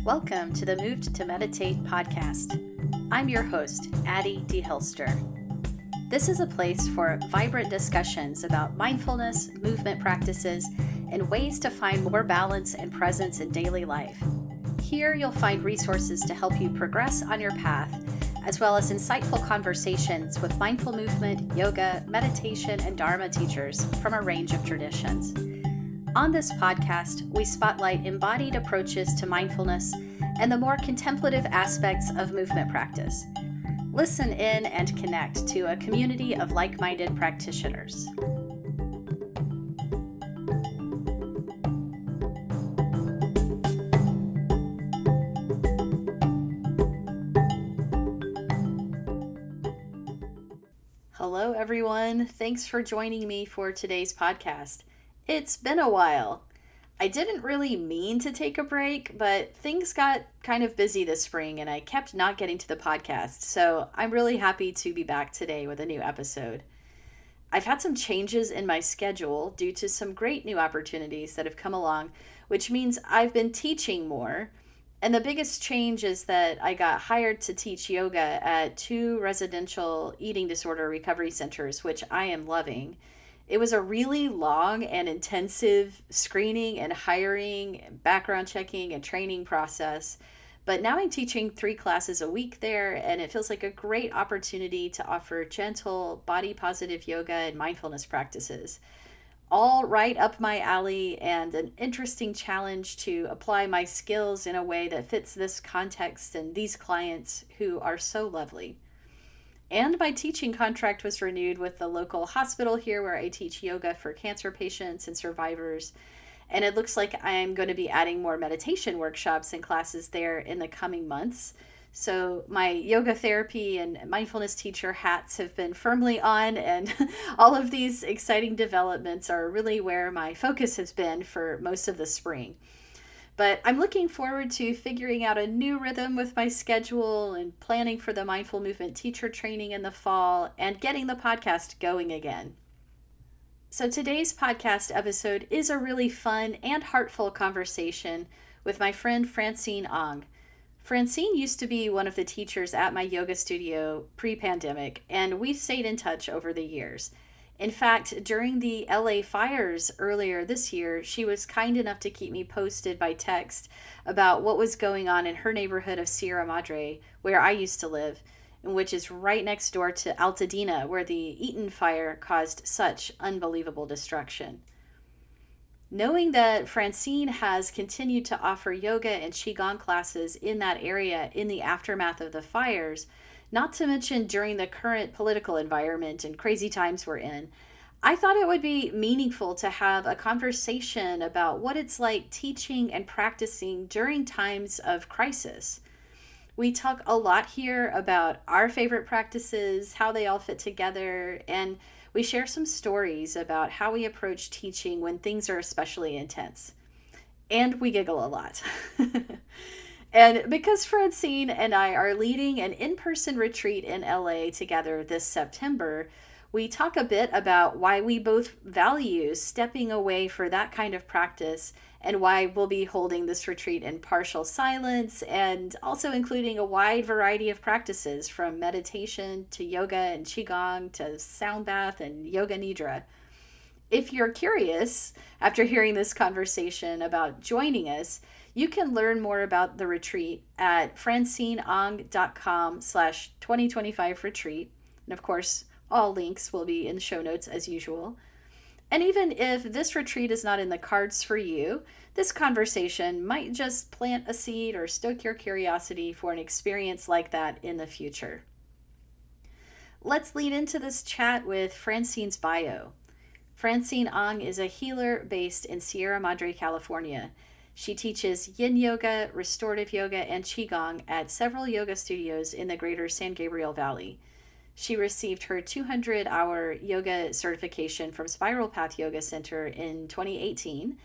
Welcome to the Moved to Meditate podcast. I'm your host, Addie D. Hilster. This is a place for vibrant discussions about mindfulness, movement practices, and ways to find more balance and presence in daily life. Here you'll find resources to help you progress on your path, as well as insightful conversations with mindful movement, yoga, meditation, and Dharma teachers from a range of traditions. On this podcast, we spotlight embodied approaches to mindfulness and the more contemplative aspects of movement practice. Listen in and connect to a community of like-minded practitioners. Hello, everyone. Thanks for joining me for today's podcast. It's been a while. I didn't really mean to take a break, but things got kind of busy this spring and I kept not getting to the podcast, so I'm really happy to be back today with a new episode. I've had some changes in my schedule due to some great new opportunities that have come along, which means I've been teaching more. And the biggest change is that I got hired to teach yoga at 2 residential eating disorder recovery centers, which I am loving. It was a really long and intensive screening and hiring, background checking and training process. But now I'm teaching 3 classes a week there, and it feels like a great opportunity to offer gentle, body positive yoga and mindfulness practices. All right up my alley and an interesting challenge to apply my skills in a way that fits this context and these clients who are so lovely. And my teaching contract was renewed with the local hospital here where I teach yoga for cancer patients and survivors. And it looks like I'm going to be adding more meditation workshops and classes there in the coming months. So my yoga therapy and mindfulness teacher hats have been firmly on, and all of these exciting developments are really where my focus has been for most of the spring. But I'm looking forward to figuring out a new rhythm with my schedule and planning for the mindful movement teacher training in the fall and getting the podcast going again. So today's podcast episode is a really fun and heartful conversation with my friend Francine Ang. Francine used to be one of the teachers at my yoga studio pre-pandemic, and we've stayed in touch over the years. In fact, during the LA fires earlier this year, she was kind enough to keep me posted by text about what was going on in her neighborhood of Sierra Madre, where I used to live, which is right next door to Altadena, where the Eaton fire caused such unbelievable destruction. Knowing that Francine has continued to offer yoga and Qigong classes in that area in the aftermath of the fires, not to mention during the current political environment and crazy times we're in, I thought it would be meaningful to have a conversation about what it's like teaching and practicing during times of crisis. We talk a lot here about our favorite practices, how they all fit together, and we share some stories about how we approach teaching when things are especially intense. And we giggle a lot. And because Francine and I are leading an in-person retreat in LA together this September, we talk a bit about why we both value stepping away for that kind of practice and why we'll be holding this retreat in partial silence and also including a wide variety of practices from meditation to yoga and Qigong to sound bath and yoga nidra. If you're curious, after hearing this conversation about joining us, you can learn more about the retreat at francineang.com/2025retreat. And of course, all links will be in the show notes as usual. And even if this retreat is not in the cards for you, this conversation might just plant a seed or stoke your curiosity for an experience like that in the future. Let's lead into this chat with Francine's bio. Francine Ang is a healer based in Sierra Madre, California. She teaches yin yoga, restorative yoga, and Qigong at several yoga studios in the greater San Gabriel Valley. She received her 200-hour yoga certification from Spiral Path Yoga Center in 2018,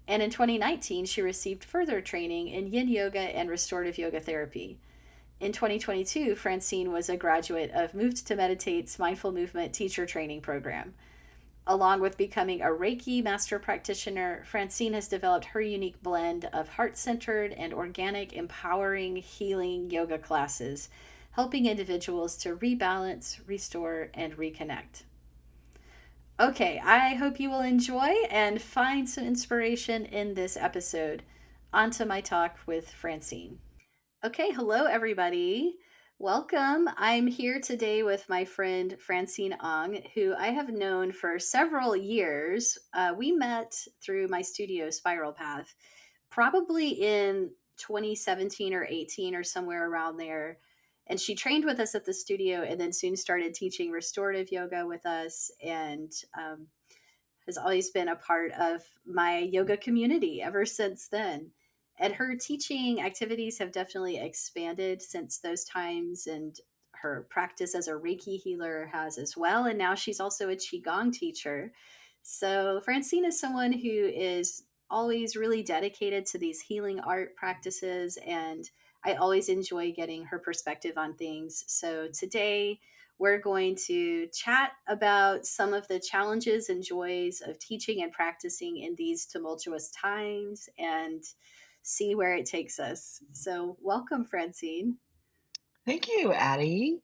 and in 2019 she received further training in yin yoga and restorative yoga therapy. In 2022, Francine was a graduate of Moved to Meditate's Mindful Movement Teacher Training Program. Along with becoming a Reiki master practitioner, Francine has developed her unique blend of heart centered and organic, empowering, healing yoga classes, helping individuals to rebalance, restore, and reconnect. Okay, I hope you will enjoy and find some inspiration in this episode. On to my talk with Francine. Okay, hello everybody. Welcome. I'm here today with my friend Francine Ang, who I have known for several years. We met through my studio Spiral Path, probably in 2017 or 18 or somewhere around there. And she trained with us at the studio and then soon started teaching restorative yoga with us. And has always been a part of my yoga community ever since then. And her teaching activities have definitely expanded since those times, and her practice as a Reiki healer has as well. And now she's also a Qigong teacher. So, Francine is someone who is always really dedicated to these healing art practices, and I always enjoy getting her perspective on things. So, today, we're going to chat about some of the challenges and joys of teaching and practicing in these tumultuous times and see where it takes us. So, welcome, Francine. Thank you, Addie.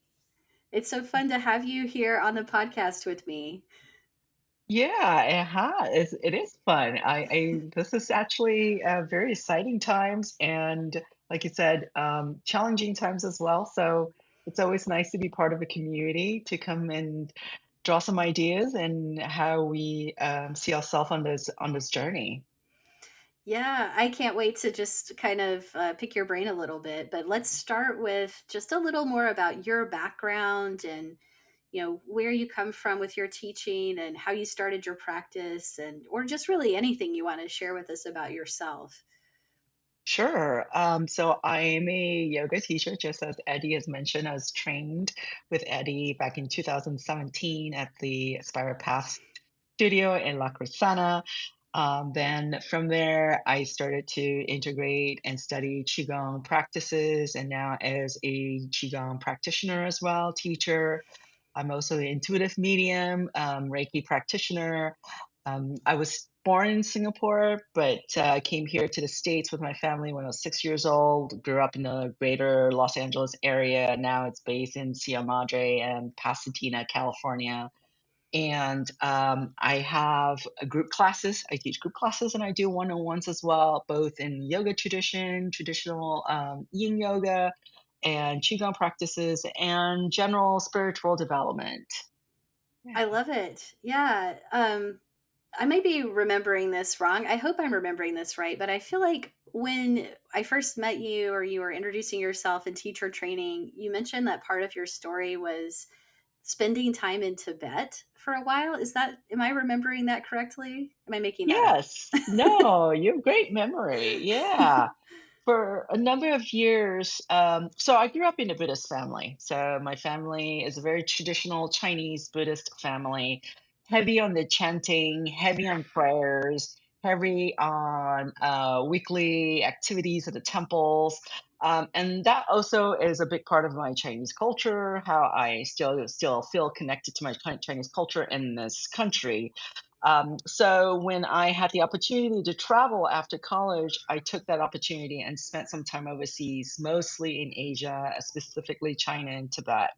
It's so fun to have you here on the podcast with me. Yeah, it is fun. This is actually very exciting times, and like you said, challenging times as well. So it's always nice to be part of a community to come and draw some ideas and how we see ourselves on this journey. Yeah, I can't wait to just kind of pick your brain a little bit. But let's start with just a little more about your background and where you come from with your teaching and how you started your practice, and or just really anything you want to share with us about yourself. Sure. So I am a yoga teacher, just as Eddie has mentioned. I was trained with Eddie back in 2017 at the Spiral Path studio in La Crescenta. Then from there, I started to integrate and study Qigong practices, and now as a Qigong practitioner as well, teacher. I'm also an intuitive medium, Reiki practitioner. I was born in Singapore, but came here to the States with my family when I was 6 years old. Grew up in the greater Los Angeles area. Now it's based in Sierra Madre and Pasadena, California. And I have group classes. I teach group classes and I do one-on-ones as well, both in yoga tradition, traditional yin yoga, and qigong practices, and general spiritual development. I Yeah. love it. Yeah. I may be remembering this wrong. I hope I'm remembering this right, but I feel like when I first met you or you were introducing yourself in teacher training, you mentioned that part of your story was spending time in Tibet for a while. Am I remembering that correctly? Am I making that up? Yes. No, you have great memory. Yeah. For a number of years, so I grew up in a Buddhist family. So my family is a very traditional Chinese Buddhist family, heavy on the chanting, heavy on prayers, heavy on weekly activities at the temples. And that also is a big part of my Chinese culture, how I still feel connected to my Chinese culture in this country. So when I had the opportunity to travel after college, I took that opportunity and spent some time overseas, mostly in Asia, specifically China and Tibet.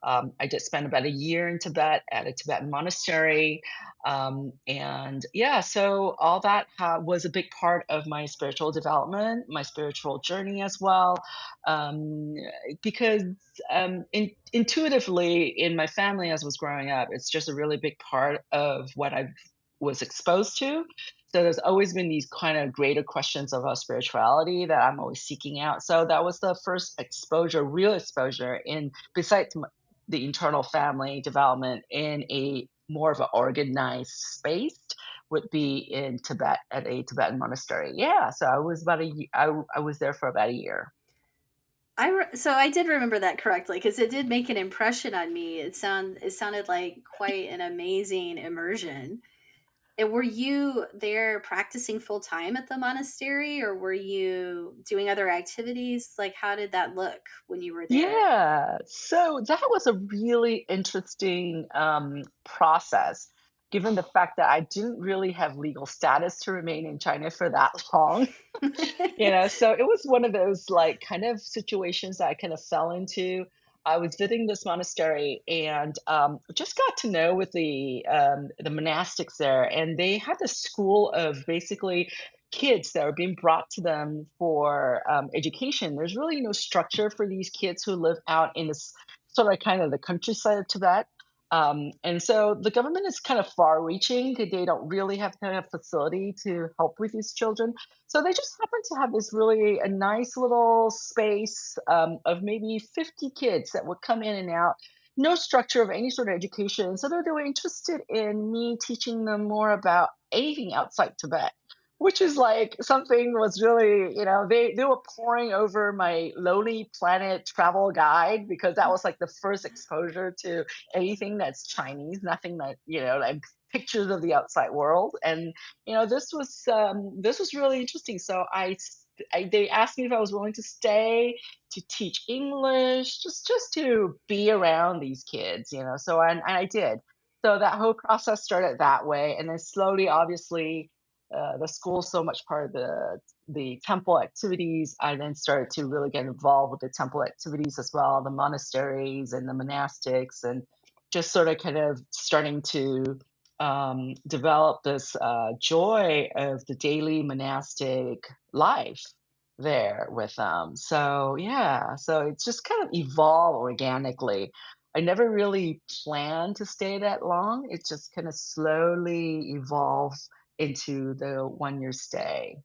I did spend about a year in Tibet at a Tibetan monastery. And yeah, so all that was a big part of my spiritual development, my spiritual journey as well. Um, because intuitively in my family as I was growing up, it's just a really big part of what I was exposed to. So there's always been these kind of greater questions of our spirituality that I'm always seeking out. So that was the first exposure, real exposure in besides the internal family development in a more of an organized space would be in Tibet at a Tibetan monastery. Yeah, so I was I was there for about a year. So I did remember that correctly because it did make an impression on me. It sounded like quite an amazing immersion. And were you there practicing full time at the monastery, or were you doing other activities? Like, how did that look when you were there? Yeah, so that was a really interesting process. given the fact that I didn't really have legal status to remain in China for that long. So it was one of those like kind of situations that I kind of fell into. I was visiting this monastery and just got to know with the monastics there, and they had this school of basically kids that were being brought to them for education. There's really no structure for these kids who live out in this sort of kind of the countryside of Tibet. And so the government is kind of far reaching. They don't really have kind of facility to help with these children. So they just happen to have this really a nice little space of maybe 50 kids that would come in and out, no structure of any sort of education. So they were interested in me teaching them more about anything outside Tibet, which is like something was really, they were poring over my Lonely Planet travel guide because that was like the first exposure to anything that's Chinese, nothing that, like pictures of the outside world. And this was really interesting. So they asked me if I was willing to stay to teach English, just to be around these kids. So and I did. So that whole process started that way, and then slowly, obviously, the school is so much part of the temple activities. I then started to really get involved with the temple activities as well, the monasteries and the monastics, and just sort of kind of starting to develop this joy of the daily monastic life there with them. So yeah, so it's just kind of evolved organically. I never really planned to stay that long. It just kind of slowly evolved into the 1 year stay.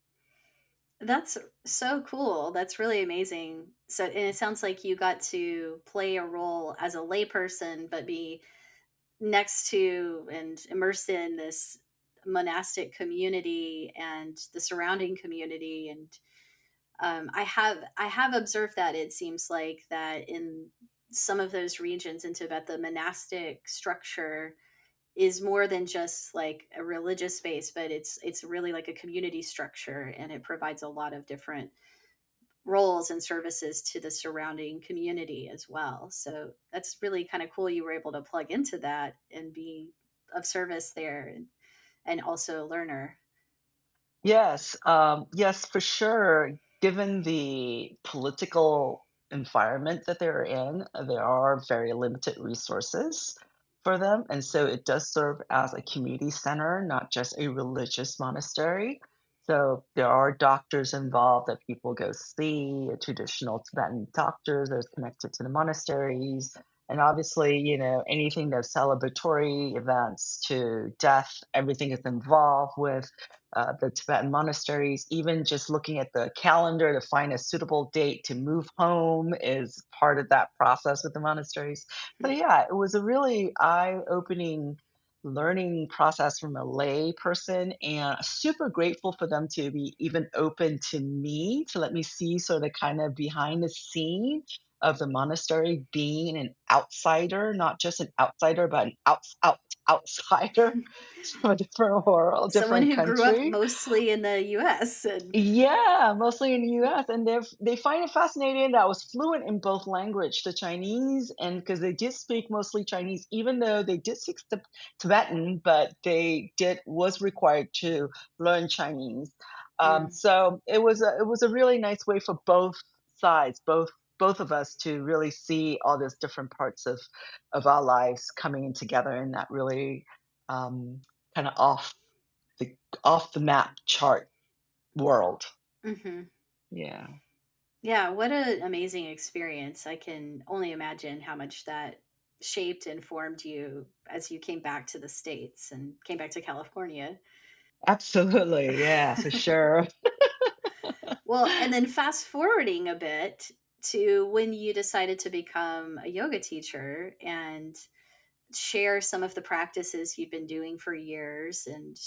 That's so cool. That's really amazing. So, and it sounds like you got to play a role as a layperson, but be next to and immersed in this monastic community and the surrounding community. And I have observed that it seems like that in some of those regions in Tibet, the monastic structure is more than just like a religious space, but it's really like a community structure, and it provides a lot of different roles and services to the surrounding community as well. So that's really kind of cool you were able to plug into that and be of service there, and also a learner. Yes, yes, for sure. Given the political environment that they're in, there are very limited resources for them. And so it does serve as a community center, not just a religious monastery. So there are doctors involved that people go see, traditional Tibetan doctors that are connected to the monasteries. And obviously, anything that's celebratory events to death, everything is involved with the Tibetan monasteries. Even just looking at the calendar to find a suitable date to move home is part of that process with the monasteries. So, yeah, it was a really eye opening learning process from a lay person, and super grateful for them to be even open to me to let me see sort of kind of behind the scene of the monastery, being an outsider, not just an outsider, but an outsider from a different world, Someone different who grew up country. mostly in the US and Yeah, mostly in the US, and they find it fascinating that I was fluent in both language, the Chinese, and because they did speak mostly Chinese, even though they did speak Tibetan, but they did was required to learn Chinese. mm, So it was a really nice way for both sides, both of us to really see all these different parts of our lives coming in together in that really um, kind of the off the map chart world. mhm. Yeah. Yeah, what an amazing experience. I can only imagine how much that shaped and formed you as you came back to the States and came back to California. Absolutely. Yeah, for sure. Well, and then fast forwarding a bit to when you decided to become a yoga teacher and share some of the practices you've been doing for years and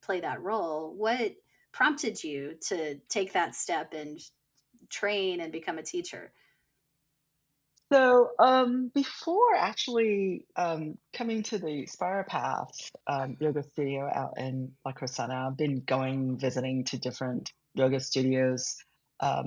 play that role. What prompted you to take that step and train and become a teacher? So, before actually coming to the Spiral Path yoga studio out in La Crescenta, I've been going visiting to different yoga studios,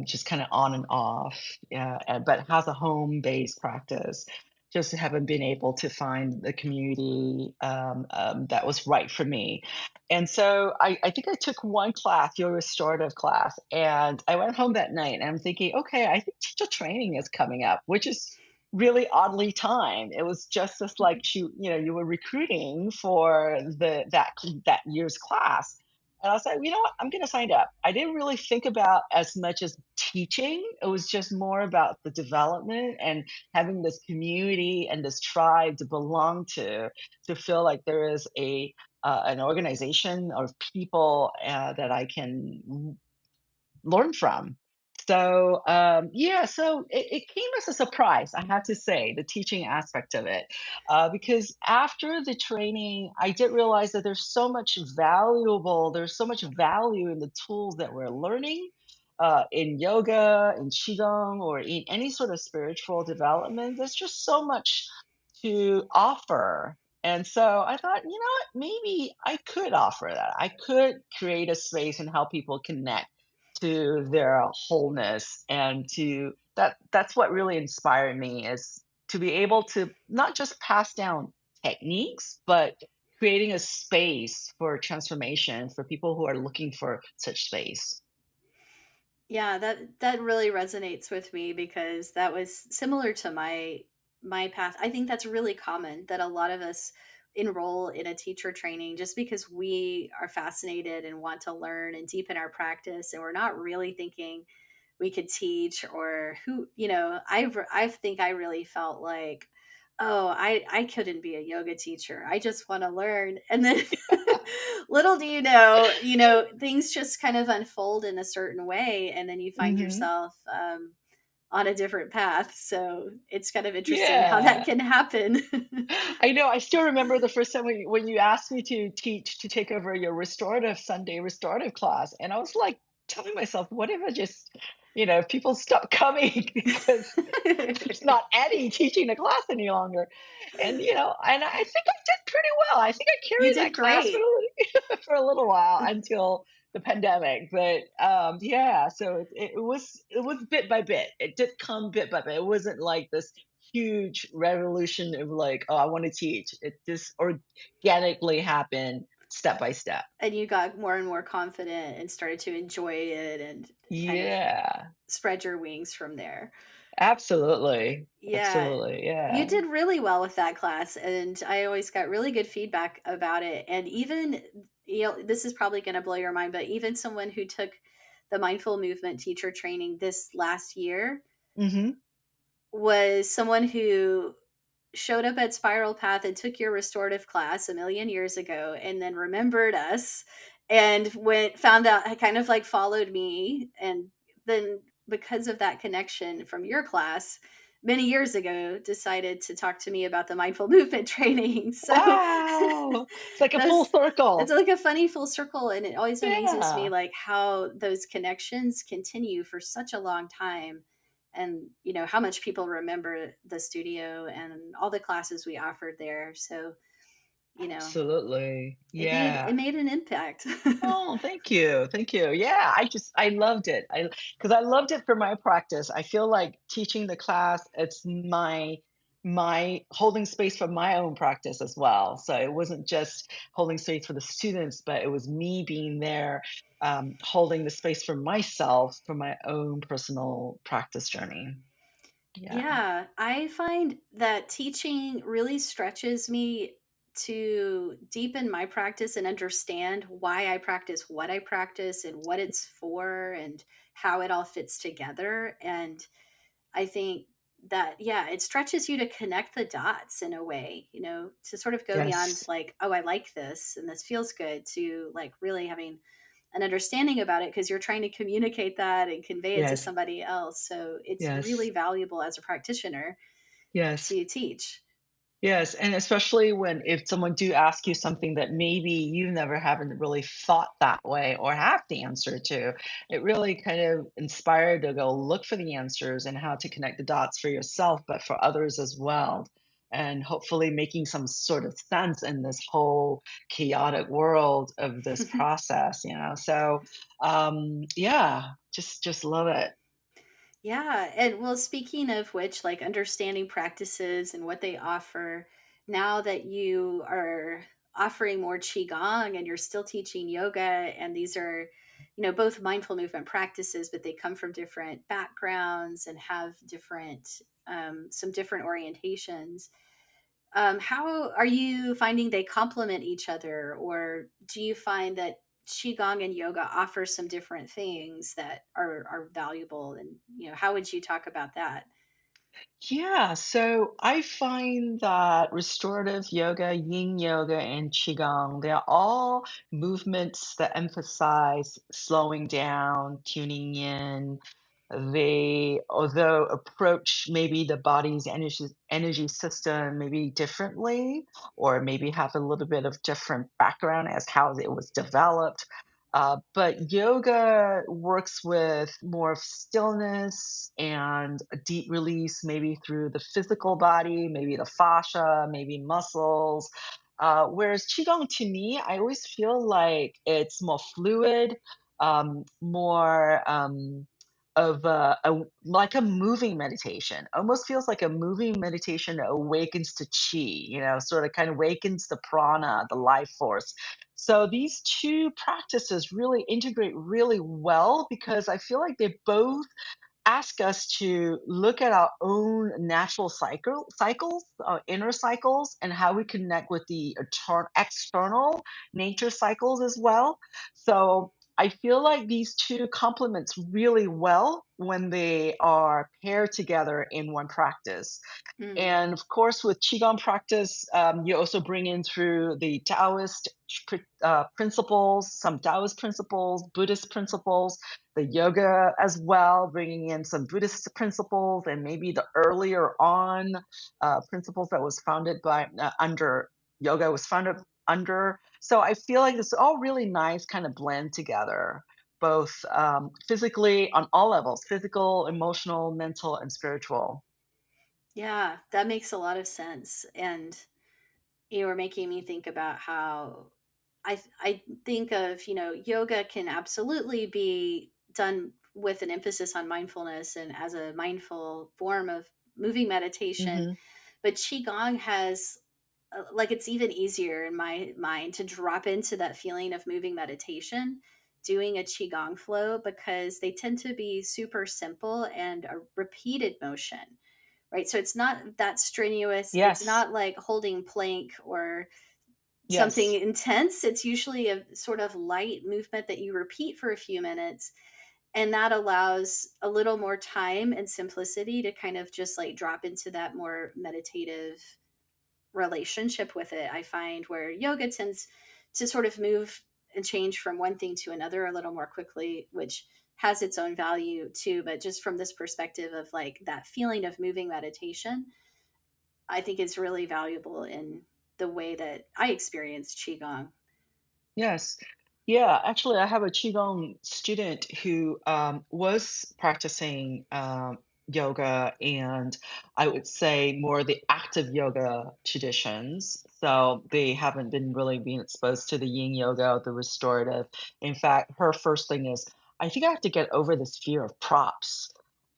just kind of on and off, yeah, but has a home-based practice. just haven't been able to find the community that was right for me. And so I think I took one class, your restorative class, and I went home that night and I'm thinking, okay, I think teacher training is coming up, which is really oddly timed. It was just as like you were recruiting for that year's class. And I was like, you know what? I'm going to sign up. I didn't really think about as much as teaching. It was just more about the development and having this community and this tribe to belong to feel like there is a an organization of people that I can learn from. So yeah, so it came as a surprise, I have to say, the teaching aspect of it, because after the training, I did realize that there's so much value in the tools that we're learning. In yoga, in qigong, or in any sort of spiritual development, there's just so much to offer. And so I thought, you know what, maybe I could offer that. I could create a space and help people connect to their wholeness, and to that's what really inspired me, is to be able to not just pass down techniques, but creating a space for transformation for people who are looking for such space. Yeah, that really resonates with me because that was similar to my path. I think that's really common that a lot of us enroll in a teacher training just because we are fascinated and want to learn and deepen our practice, and we're not really thinking we could teach, or who, I think I really felt like, oh, I couldn't be a yoga teacher, I just want to learn. And then little do things just kind of unfold in a certain way, and then you find Hmm. yourself on a different path. So it's kind of interesting how that Yeah. can happen. I know. I still remember the first time when you asked me to teach, to take over your Sunday restorative class. And I was like telling myself, what if I just, if people stop coming because there's not Eddie teaching the class any longer. And I think I did pretty well. I think I You carried did that class great. for a little while until the pandemic. But yeah, so it was bit by bit. It did come bit by bit. It wasn't like this huge revolution of like, oh, I want to teach. It just organically happened step by step. And you got more and more confident and started to enjoy it and kind of Yeah, spread your wings from there. absolutely. Yeah. Absolutely. You Yeah. did really well with that class, and I always got really good feedback about it. And even, this is probably going to blow your mind, but even someone who took the mindful movement teacher training this last year Hmm. was someone who showed up at Spiral Path and took your restorative class a million years ago and then remembered us and found out, kind of like followed me. And then, because of that connection from your class many years ago, decided to talk to me about the mindful movement training. So Wow. It's like a full that's it's circle. like a funny full circle, and it always amazes me Yeah. like how those connections continue for such a long time, and how much people remember the studio and all the classes we offered there. So you know Absolutely. it Yeah. made an impact. Oh, thank you. Thank you. Yeah, I loved it. Because I loved it for my practice. I feel like teaching the class, it's my holding space for my own practice as well. So it wasn't just holding space for the students, but it was me being there, holding the space for myself for my own personal practice journey. Yeah. Yeah, I find that teaching really stretches me to deepen my practice and understand why I practice what I practice and what it's for and how it all fits together. And I think that, yeah, it stretches you to connect the dots in a way, to sort of go beyond Yes. like, oh, I like this and this feels good, to like really having an understanding about it because you're trying to communicate that and convey it to Yes. somebody else. So it's really Yes. valuable as a practitioner Yes. to teach. Yes, and especially when if someone do ask you something that maybe you never haven't really thought that way or have the answer to, it really kind of inspired to go look for the answers and how to connect the dots for yourself, but for others as well. And hopefully making some sort of sense in this whole chaotic world of this process. So yeah, just love it. Yeah, and well, speaking of which, like understanding practices and what they offer, now that you are offering more qigong and you're still teaching yoga, and these are, both mindful movement practices, but they come from different backgrounds and have different, some different orientations. How are you finding they complement each other, or do you find that qigong and yoga offer some different things that are valuable? And how would you talk about that? Yeah, so I find that restorative yoga, yin yoga, and qigong, they're all movements that emphasize slowing down, tuning in. They, although approach maybe the body's energy system maybe differently, or maybe have a little bit of different background as how it was developed. But yoga works with more of stillness and a deep release, maybe through the physical body, maybe the fascia, maybe muscles. Whereas Qigong to me, I always feel like it's more fluid, more of like a moving meditation. Almost feels like a moving meditation that awakens to Qi, sort of kind of awakens the prana, the life force. So these two practices really integrate really well because I feel like they both ask us to look at our own natural cycles, our inner cycles, and how we connect with the external nature cycles as well. So I feel like these two complements really well when they are paired together in one practice. Mm, And of course, with Qigong practice, you also bring in through the Taoist principles, some Taoist principles, Buddhist principles, the yoga as well, bringing in some Buddhist principles and maybe the earlier on principles that was founded by under yoga was founded under. So I feel like this all really nice kind of blend together, both physically on all levels, physical, emotional, mental, and spiritual. yeah, that makes a lot of sense. And you were making me think about how I think of, yoga can absolutely be done with an emphasis on mindfulness and as a mindful form of moving meditation, Hmm. but qigong has, like, it's even easier in my mind to drop into that feeling of moving meditation doing a qigong flow, because they tend to be super simple and a repeated motion, right? So it's not that strenuous. It's Yes. not like holding plank or something Yes. intense. It's usually a sort of light movement that you repeat for a few minutes. And that allows a little more time and simplicity to kind of just like drop into that more meditative relationship with it. I find where yoga tends to sort of move and change from one thing to another a little more quickly, which has its own value too. But just from this perspective of like that feeling of moving meditation, I think it's really valuable in the way that I experience Qigong. Yes. Yeah, actually, I have a Qigong student who was practicing yoga and I would say more the active yoga traditions. So they haven't been really being exposed to the yin yoga or the restorative. In fact, her first thing is, I think I have to get over this fear of props.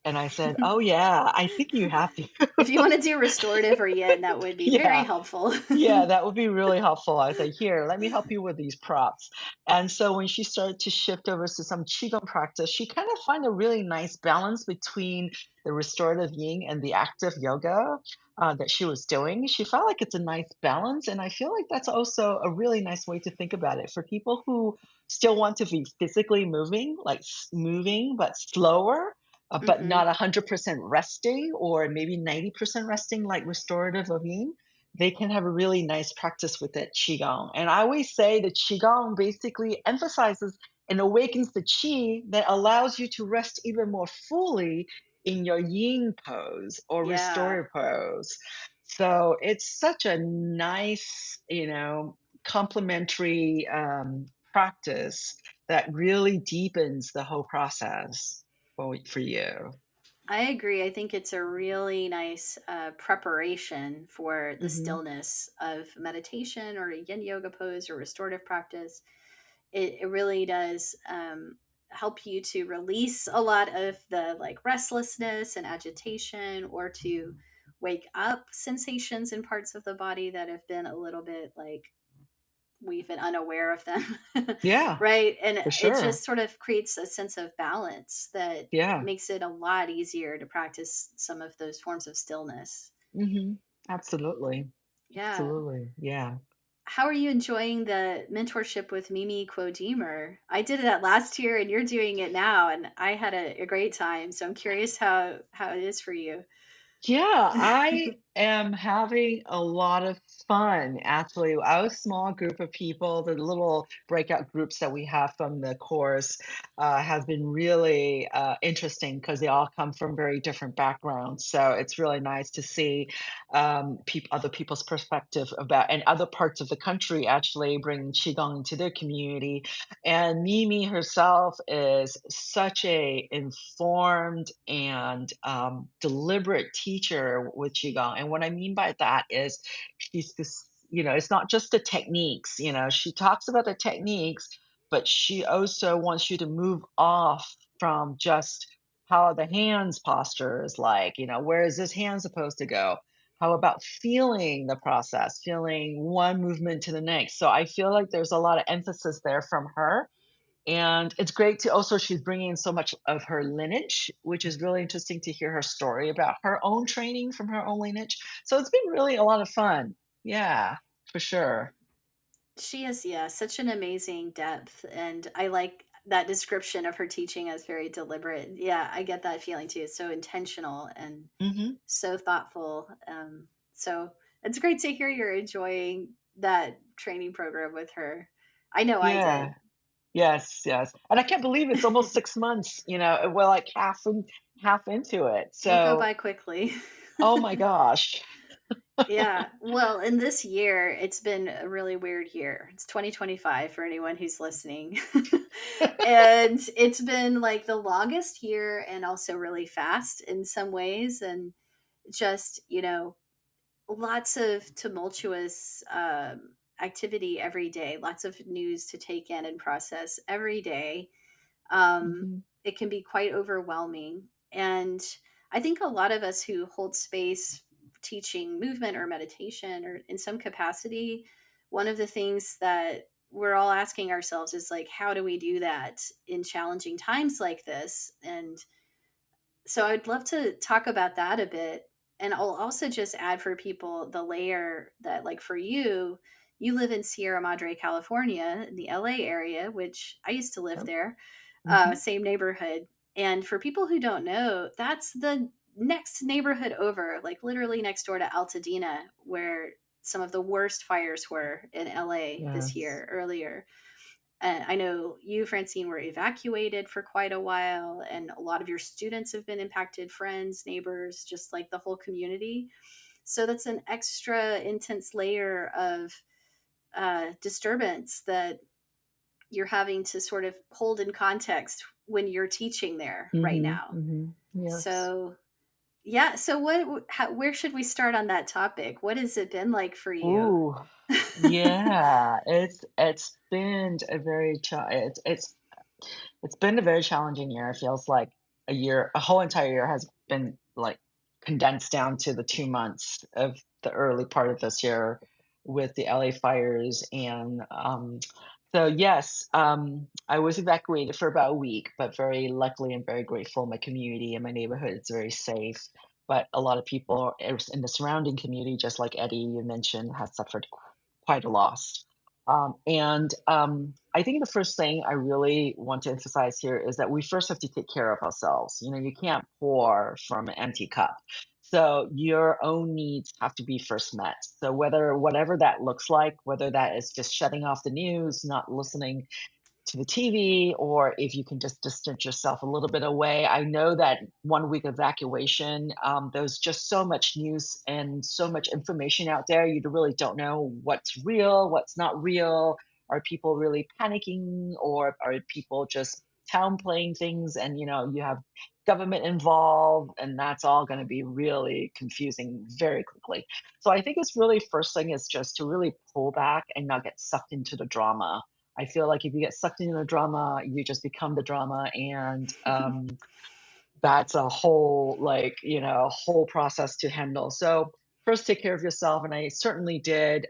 And I said, oh, yeah, I think you have to. If you want to do restorative or yin, that would be very Yeah. helpful. Yeah, that would be really helpful. I said, "Here, let me help you with these props." And so when she started to shift over to some qigong practice, she kind of find a really nice balance between the restorative yin and the active yoga that she was doing. She felt like it's a nice balance, and I feel like that's also a really nice way to think about it for people who still want to be physically moving, like moving but slower. But Hmm. not 100% resting, or maybe 90% resting, like restorative of yin, they can have a really nice practice with that qigong. And I always say that qigong basically emphasizes and awakens the qi that allows you to rest even more fully in your yin pose or Yeah, restorative pose. So it's such a nice, complementary practice that really deepens the whole process for you. I agree. I think it's a really nice preparation for the Hmm. stillness of meditation or a yin yoga pose or restorative practice. It really does. help you to release a lot of the like restlessness and agitation, or to wake up sensations in parts of the body that have been a little bit like we've been unaware of them. Yeah, Right, and for it sure. just sort of creates a sense of balance that Yeah. makes it a lot easier to practice some of those forms of stillness. Hmm. Absolutely. Yeah. Absolutely. Yeah. How are you enjoying the mentorship with Mimi Quodemer? I did that last year and you're doing it now, and I had a great time. So I'm curious how it is for you. Yeah, I am having a lot of fun, actually. Our small group of people, the little breakout groups that we have from the course, has been really interesting because they all come from very different backgrounds. So it's really nice to see other people's perspective about, and other parts of the country actually bringing Qigong into their community. And Mimi herself is such a informed and deliberate teacher with Qigong. And what I mean by that is she's this, it's not just the techniques, she talks about the techniques, but she also wants you to move off from just how the hands posture is like, where is this hand supposed to go? How about feeling the process, feeling one movement to the next? So I feel like there's a lot of emphasis there from her, and it's great to also she's bringing in so much of her lineage, which is really interesting to hear her story about her own training from her own lineage. So it's been really a lot of fun. Yeah, for sure. She is, yeah, such an amazing depth. And I like that description of her teaching as very deliberate. Yeah, I get that feeling too. It's so intentional and Hmm. so thoughtful. So it's great to hear you're enjoying that training program with her. I know I Yeah. did. Yes, yes. And I can't believe it's almost 6 months, we're like half into it. Will go So, by quickly. oh my gosh. Yeah. Well, in this year, it's been a really weird year. It's 2025 for anyone who's listening. And it's been like the longest year and also really fast in some ways. And just, lots of tumultuous activity every day, lots of news to take in and process every day. Hmm. It can be quite overwhelming. And I think a lot of us who hold space teaching movement or meditation or in some capacity, one of the things that we're all asking ourselves is like, how do we do that in challenging times like this? And so I'd love to talk about that a bit. And I'll also just add for people the layer that, like, for you, you live in Sierra Madre, California, in the LA area, which I used to live there, Hmm. same neighborhood. And for people who don't know, that's the next neighborhood over, like literally next door to Altadena, where some of the worst fires were in LA this Yes. year earlier. I know you, Francine, were evacuated for quite a while, and a lot of your students have been impacted, friends, neighbors, just like the whole community. So that's an extra intense layer of disturbance that you're having to sort of hold in context when you're teaching there right Hmm. now. Hmm. Yes. So, yeah. So, where should we start on that topic? What has it been like for you? Ooh, yeah, it's been a very cha it's been a very challenging year. It feels like a whole entire year has been like condensed down to the 2 months of the early part of this year with the LA fires. And so, yes, I was evacuated for about a week, but very luckily and very grateful. My community and my neighborhood is very safe. But a lot of people in the surrounding community, just like Eddie, you mentioned, has suffered quite a loss. And I think the first thing I really want to emphasize here is that we first have to take care of ourselves. You can't pour from an empty cup. So your own needs have to be first met. So whatever that looks like, whether that is just shutting off the news, not listening to the TV, or if you can just distance yourself a little bit away. I know that 1 week evacuation, there's just so much news and so much information out there. You really don't know what's real, what's not real. Are people really panicking, or are people just downplaying things? And you have government involved, and that's all going to be really confusing very quickly. So I think it's really first thing is just to really pull back and not get sucked into the drama. I feel like if you get sucked into the drama, you just become the drama, and that's a whole, like, whole process to handle. So first take care of yourself, and I certainly did.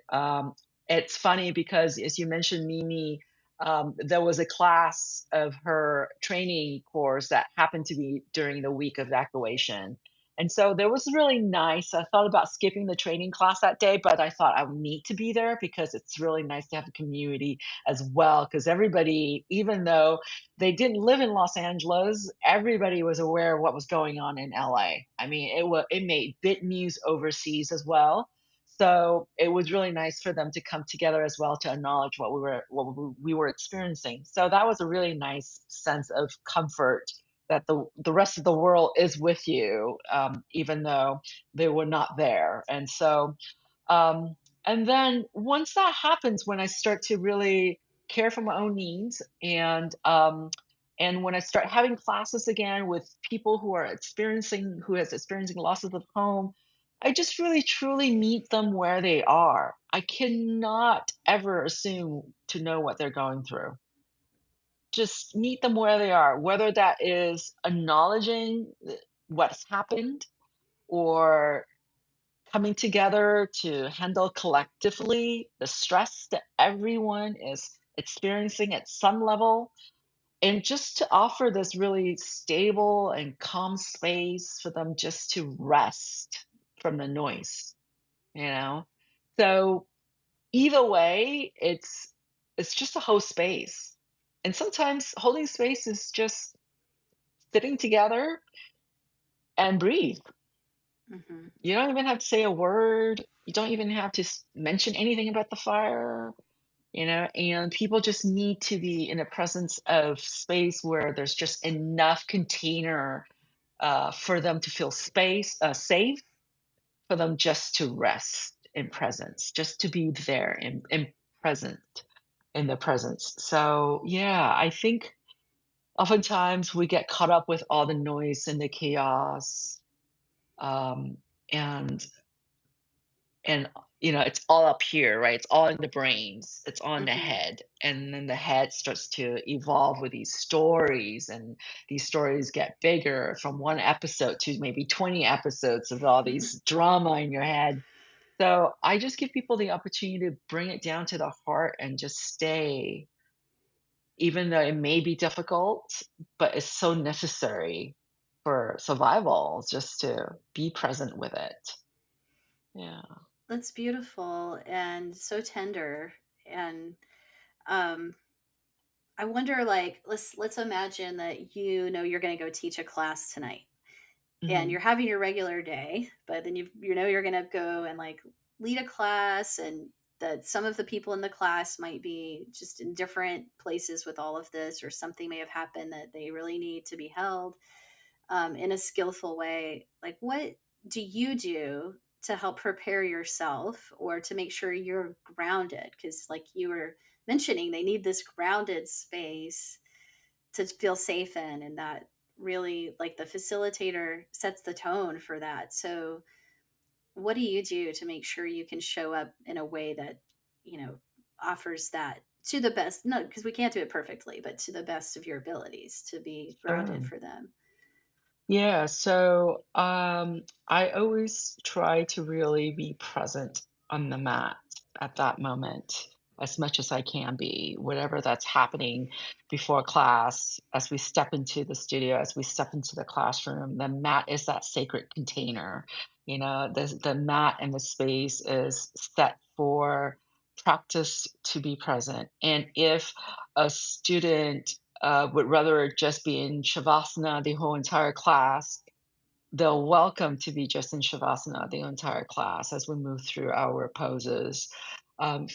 It's funny because, as you mentioned, Mimi, there was a class of her training course that happened to be during the week of evacuation. And so there was really nice. I thought about skipping the training class that day, but I thought I would need to be there because it's really nice to have a community as well. Because everybody, even though they didn't live in Los Angeles, everybody was aware of what was going on in LA. I mean, it made bit news overseas as well. So it was really nice for them to come together as well to acknowledge what we were experiencing. So that was a really nice sense of comfort that the rest of the world is with you, even though they were not there. Um, and then once that happens, when I start to really care for my own needs, and when I start having classes again with people who has experiencing losses of home, I just really truly meet them where they are. I cannot ever assume to know what they're going through. Just meet them where they are, whether that is acknowledging what's happened, or coming together to handle collectively the stress that everyone is experiencing at some level, and just to offer this really stable and calm space for them just to rest from the noise, you know? So either way, it's just a whole space. And sometimes holding space is just sitting together and breathe. Hmm. You don't even have to say a word. You don't even have to mention anything about the fire, and people just need to be in a presence of space where there's just enough container for them to feel safe, for them just to rest in presence, just to be there in present, in the presence. So, yeah, I think oftentimes we get caught up with all the noise and the chaos, um, and and it's all up here, right? It's all in the brains, it's all in the Hmm. head, and then the head starts to evolve with these stories, and these stories get bigger from one episode to maybe 20 episodes of all these drama in your head. So I just give people the opportunity to bring it down to the heart and just stay, even though it may be difficult, but it's so necessary for survival, just to be present with it. Yeah. That's beautiful and so tender. And um, I wonder, like, let's imagine that you're going to go teach a class tonight, and Hmm. you're having your regular day, but then you're going to go and like lead a class, and that some of the people in the class might be just in different places with all of this, or something may have happened that they really need to be held in a skillful way. Like, what do you do to help prepare yourself or to make sure you're grounded? Because, like you were mentioning, they need this grounded space to feel safe in, and that really, like, the facilitator sets the tone for that. So what do you do to make sure you can show up in a way that you know offers that to the best, no, because we can't do it perfectly, but to the best of your abilities to be grounded Sure. for them? Yeah, so I always try to really be present on the mat at that moment as much as I can be, whatever that's happening before class, as we step into the studio, as we step into the classroom. The mat is that sacred container. The mat and the space is set for practice to be present. And if a student would rather just be in Shavasana the whole entire class, they're welcome to be just in Shavasana the entire class as we move through our poses.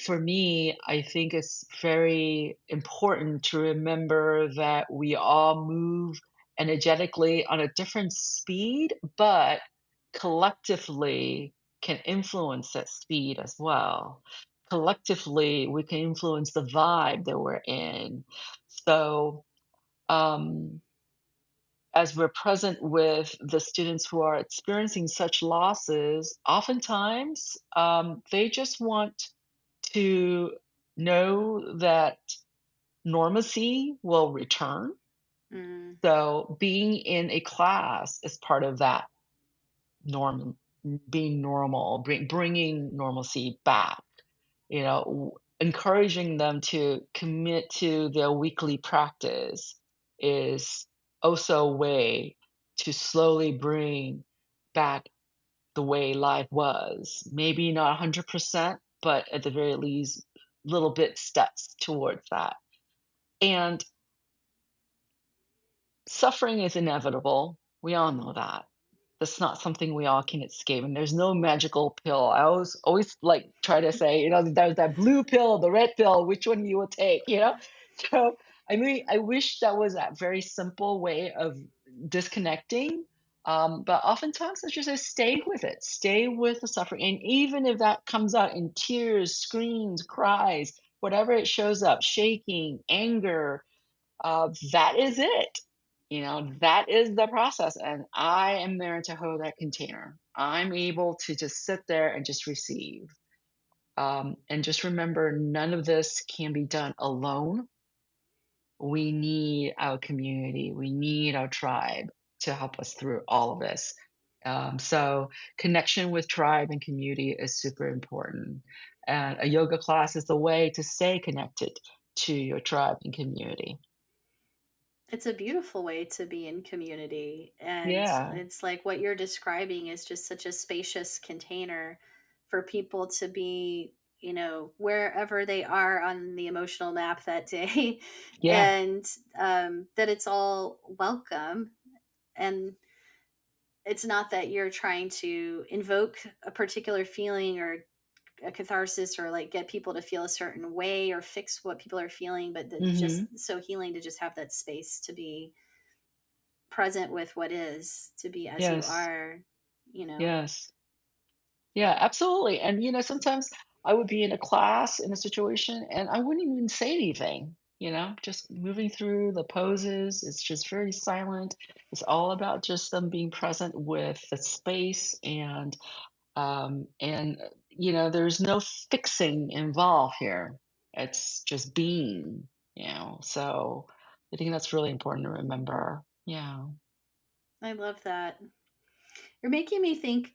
For me, I think it's very important to remember that we all move energetically on a different speed, but collectively can influence that speed as well. Collectively, we can influence the vibe that we're in. So, um, as we're present with the students who are experiencing such losses, oftentimes they just want to know that normalcy will return. Mm. So being in a class is part of that norm, being normal, bringing normalcy back. Encouraging them to commit to their weekly practice is also a way to slowly bring back the way life was. Maybe not 100%, but at the very least, little bit steps towards that. And suffering is inevitable. We all know that. That's not something we all can escape, and there's no magical pill. I always like try to say, there's that blue pill, the red pill, which one you will take? So I mean, I wish that was a very simple way of disconnecting. But oftentimes I just say stay with it, stay with the suffering. And even if that comes out in tears, screams, cries, whatever it shows up, shaking, anger, that is it. That is the process. And I am there to hold that container. I'm able to just sit there and just receive. And just remember, none of this can be done alone. We need our community, we need our tribe to help us through all of this. So, connection with tribe and community is super important. And a yoga class is the way to stay connected to your tribe and community. It's a beautiful way to be in community. And Yeah. it's like what you're describing is just such a spacious container for people to be, wherever they are on the emotional map that day. Yeah. And that it's all welcome. And it's not that you're trying to invoke a particular feeling or a catharsis or like get people to feel a certain way or fix what people are feeling, but that Mhm. just so healing to just have that space to be present with what is, to be as you Yes. are, you know. Yes. Yeah, absolutely. And, sometimes I would be in a class, in a situation, and I wouldn't even say anything, just moving through the poses. It's just very silent. It's all about just them being present with the space there's no fixing involved here. It's just being. So I think that's really important to remember. Yeah. I love that. You're making me think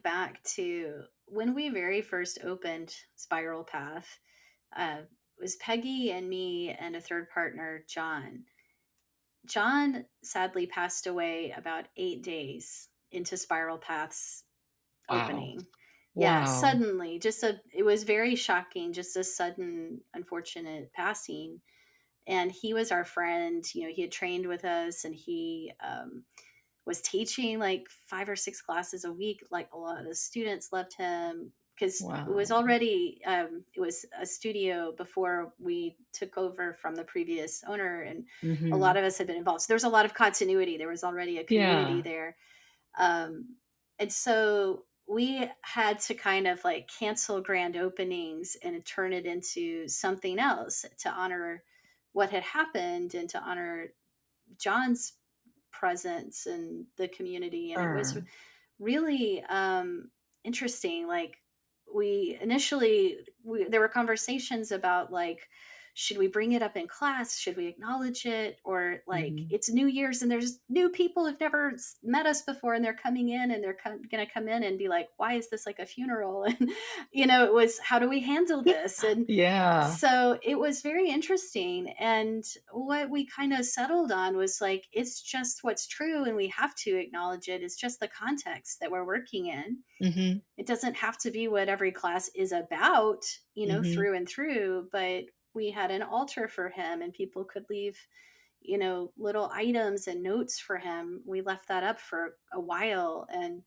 back to when we very first opened Spiral Path. It was Peggy and me and a third partner, John. John sadly passed away about 8 days into Spiral Path's Wow. opening. Yeah, Wow. suddenly, it was very shocking, just a sudden, unfortunate passing. And he was our friend. He had trained with us, and he was teaching like 5 or 6 classes a week. Like a lot of the students loved him because Wow. it was a studio before we took over from the previous owner, and a lot Mhm. of us had been involved. So there was a lot of continuity. There was already a community Yeah. there, and so we had to kind of like cancel grand openings and turn it into something else to honor what had happened and to honor John's presence in the community. And it was Sure. really interesting. Like there were conversations about like, should we bring it up in class? Should we acknowledge it? Or like Mhm. it's New Year's and there's new people who've never met us before and they're coming in and they're going to come in and be like, why is this like a funeral? And it was, how do we handle this? And Yeah. so it was very interesting. And what we kind of settled on was like, it's just what's true and we have to acknowledge it. It's just the context that we're working in. Mhm. It doesn't have to be what every class is about, Mhm. through and through, but we had an altar for him and people could leave, little items and notes for him. We left that up for a while. And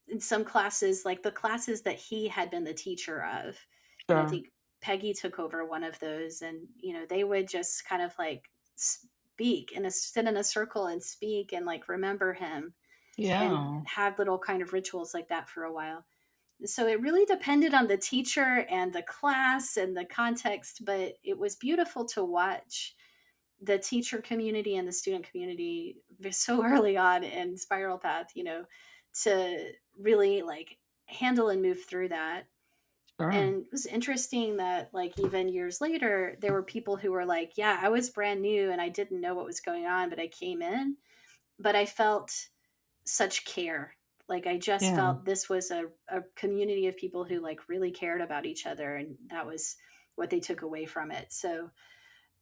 in some classes, like the classes that he had been the teacher of, I Sure. think Peggy took over one of those, and they would just kind of like speak and sit in a circle and speak and like remember him and Yeah. have little kind of rituals like that for a while. So it really depended on the teacher and the class and the context, but it was beautiful to watch the teacher community and the student community so early on in Spiral Path, to really like handle and move through that. Sure. And it was interesting that, like, even years later, there were people who were like, yeah, I was brand new and I didn't know what was going on, but I came in, but I felt such care. Like, I just Yeah. felt this was a community of people who like really cared about each other. And that was what they took away from it. So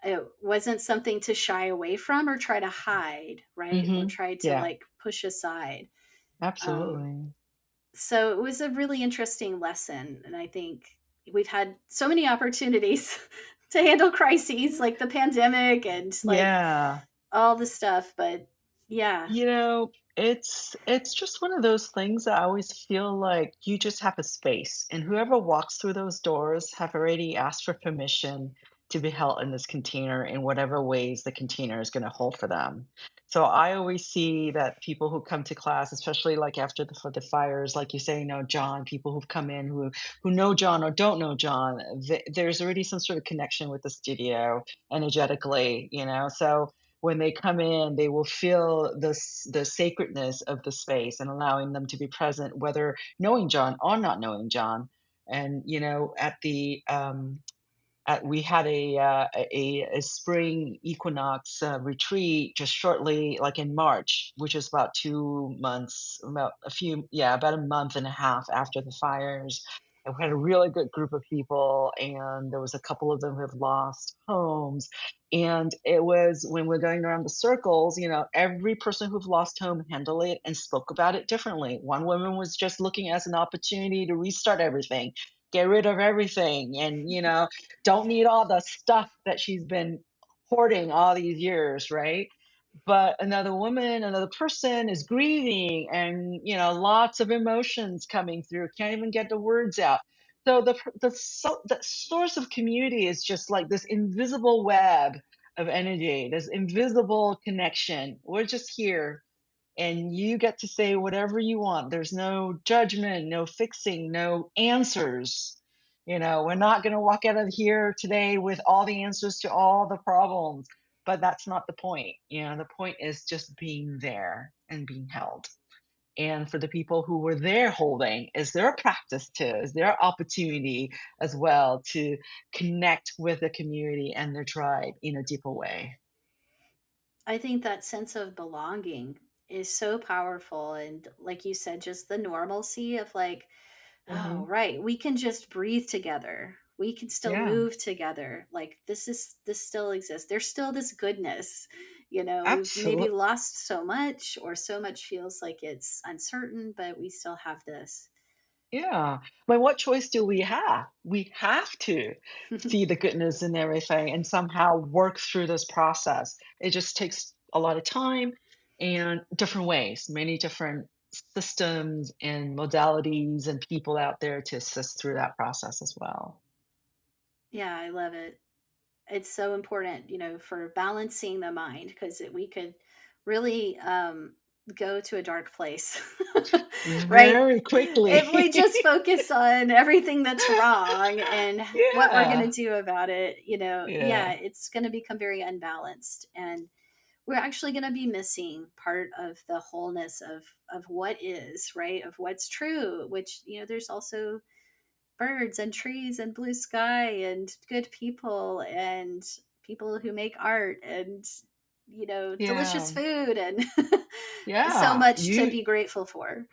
it wasn't something to shy away from or try to hide, right? Or Hmm. try to Yeah, like push aside. Um, absolutely. so it was a really interesting lesson. And I think we've had so many opportunities to handle crises like the pandemic and like Yeah. all the stuff. But yeah, It's just one of those things that I always feel like you just have a space, and whoever walks through those doors have already asked for permission to be held in this container in whatever ways the container is going to hold for them. So I always see that people who come to class, especially like after for the fires, like you say, John, people who've come in who know John or don't know John, there's already some sort of connection with the studio energetically. So when they come in, they will feel the sacredness of the space and allowing them to be present, whether knowing John or not knowing John. And at the we had a spring equinox retreat just shortly, like in March, which is about 2 months, about a month and a half after the fires. And we had a really good group of people, and there was a couple of them who have lost homes. And it was when we're going around the circles, every person who've lost home handled it and spoke about it differently. One woman was just looking as an opportunity to restart everything, get rid of everything, and don't need all the stuff that she's been hoarding all these years, right? But another woman, another person is grieving and, lots of emotions coming through, can't even get the words out. So the source of community is just like this invisible web of energy, this invisible connection. We're just here, and you get to say whatever you want. There's no judgment, no fixing, no answers. We're not going to walk out of here today with all the answers to all the problems, but that's not the point. The point is just being there and being held. And for the people who were there holding, is there a practice too? Is there an opportunity as well to connect with the community and their tribe in a deeper way? I think that sense of belonging is so powerful. And like you said, just the normalcy of like, oh, Hmm. right, we can just breathe together. We can still Yeah, move together. Like this still exists. There's still this goodness. We've maybe absolutely. lost so much, or so much feels like it's uncertain, but we still have this. Yeah. But what choice do we have? We have to see the goodness in everything and somehow work through this process. It just takes a lot of time and different ways, many different systems and modalities and people out there to assist through that process as well. Yeah, I love it. It's so important, for balancing the mind, because we could really go to a dark place, right? Very quickly. If we just focus on everything that's wrong and what we're going to Yeah. do about it, yeah, Yeah. it's going to become very unbalanced. And we're actually going to be missing part of the wholeness of what is, right? Of what's true, which, there's also birds and trees and blue sky and good people and people who make art and delicious Yeah. food and so Yeah. much to You be grateful for.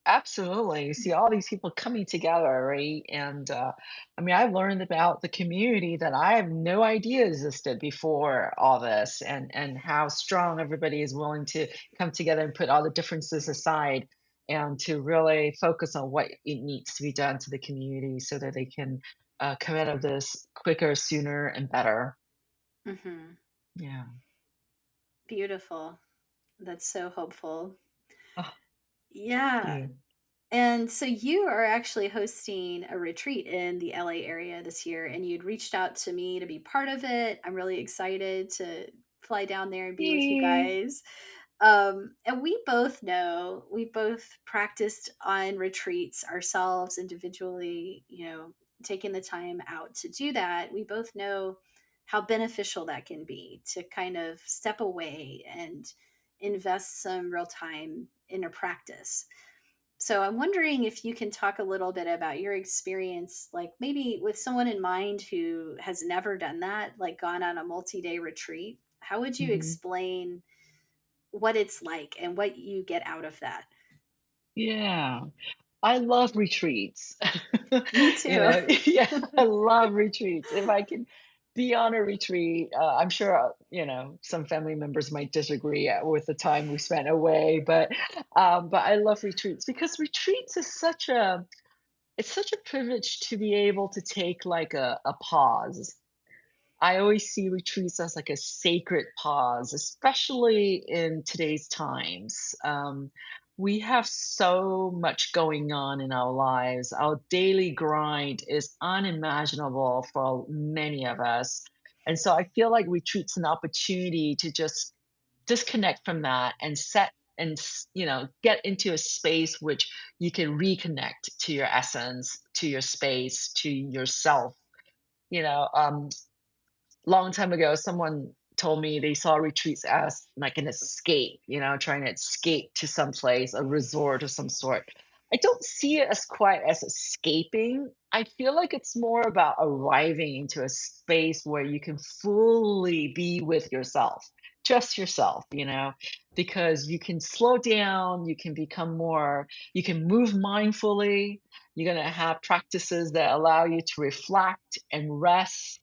Absolutely. You see all these people coming together, right? And I mean, I learned about the community that I have no idea existed before all this, and how strong everybody is willing to come together and put all the differences aside and to really focus on what it needs to be done to the community so that they can come out of this quicker, sooner, and better. Hmm. Yeah. Beautiful. That's so hopeful. Oh, Yeah. yeah. And so you are actually hosting a retreat in the LA area this year, and you'd reached out to me to be part of it. I'm really excited to fly down there and be with you Yay. guys. And we both practiced on retreats ourselves individually, taking the time out to do that. We both know how beneficial that can be to kind of step away and invest some real time in a practice. So I'm wondering if you can talk a little bit about your experience, like maybe with someone in mind who has never done that, like gone on a multi-day retreat. How would you Hmm. explain what it's like and what you get out of that? Yeah. I love retreats. Me You too. know, yeah, I love retreats. If I can be on a retreat, I'm sure, some family members might disagree with the time we spent away, but I love retreats because retreats is such a privilege to be able to take like a pause. I always see retreats as like a sacred pause, especially in today's times. We have so much going on in our lives. Our daily grind is unimaginable for many of us. And so I feel like retreat's an opportunity to just disconnect from that and get into a space which you can reconnect to your essence, to your space, to yourself. You know, um, long time ago, someone told me they saw retreats as like an escape, trying to escape to some place, a resort of some sort. I don't see it as quite as escaping. I feel like it's more about arriving into a space where you can fully be with yourself, just yourself, because you can slow down, you can move mindfully. You're going to have practices that allow you to reflect and rest.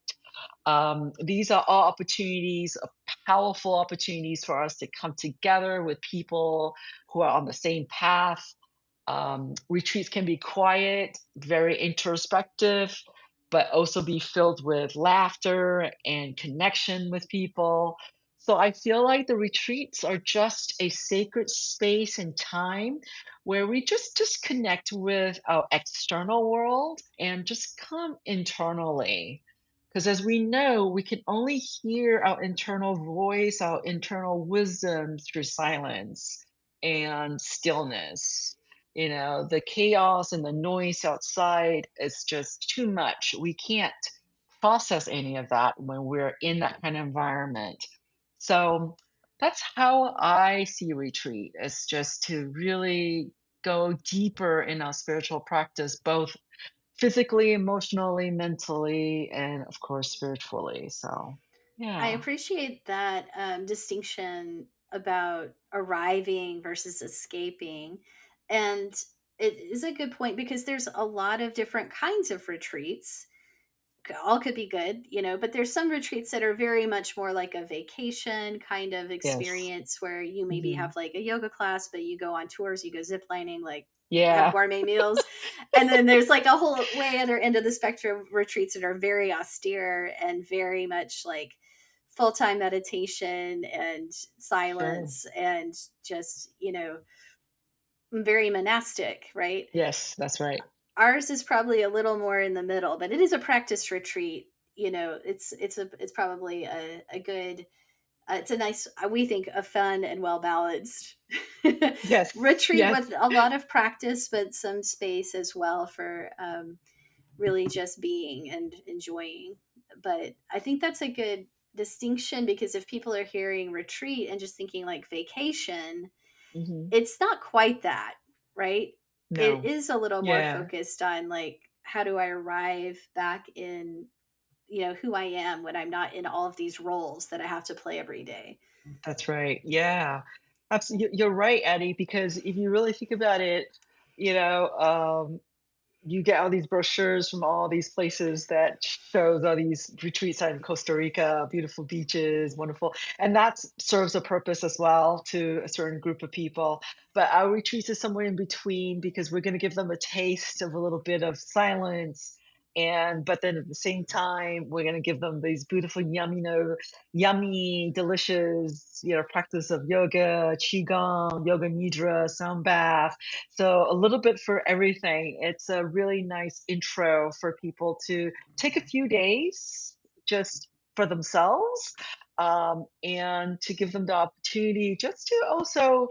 These are all opportunities, powerful opportunities for us to come together with people who are on the same path. Retreats can be quiet, very introspective, but also be filled with laughter and connection with people. So I feel like the retreats are just a sacred space and time where we just disconnect with our external world and just come internally. Because as we know, we can only hear our internal voice, our internal wisdom through silence and stillness. The chaos and the noise outside is just too much. We can't process any of that when we're in that kind of environment. So that's how I see retreat, is just to really go deeper in our spiritual practice, both physically, emotionally, mentally, and of course, spiritually. So, I yeah. appreciate that distinction about arriving versus escaping. And it is a good point because there's a lot of different kinds of retreats. All could be good, but there's some retreats that are very much more like a vacation kind of Yes. experience where you maybe Hmm. have like a yoga class, but you go on tours, you go ziplining, like have Yeah. gourmet meals. And then there's like a whole way other end of the spectrum retreats that are very austere and very much like full-time meditation and Sure. silence and just, very monastic, right? Yes, that's right. Ours is probably a little more in the middle, but it is a practice retreat. It's probably a good it's a nice, we think, a fun and well balanced Yes. retreat Yes. with a lot of practice, but some space as well for really just being and enjoying. But I think that's a good distinction because if people are hearing retreat and just thinking like vacation, Hmm. it's not quite that, right? It No. is a little more Yeah, focused on like how do I arrive back in, who I am when I'm not in all of these roles that I have to play every day. that's right. Yeah. Absolutely. You're right, Eddie, because if you really think about it, you know, um, you get all these brochures from all these places that shows all these retreats out in Costa Rica, beautiful beaches, wonderful, and that serves a purpose as well to a certain group of people. But our retreats is somewhere in between because we're going to give them a taste of a little bit of silence. And but then at the same time, we're going to give them these beautiful, yummy, delicious, practice of yoga, qigong, yoga nidra, sound bath, so a little bit for everything. It's a really nice intro for people to take a few days just for themselves, and to give them the opportunity just to also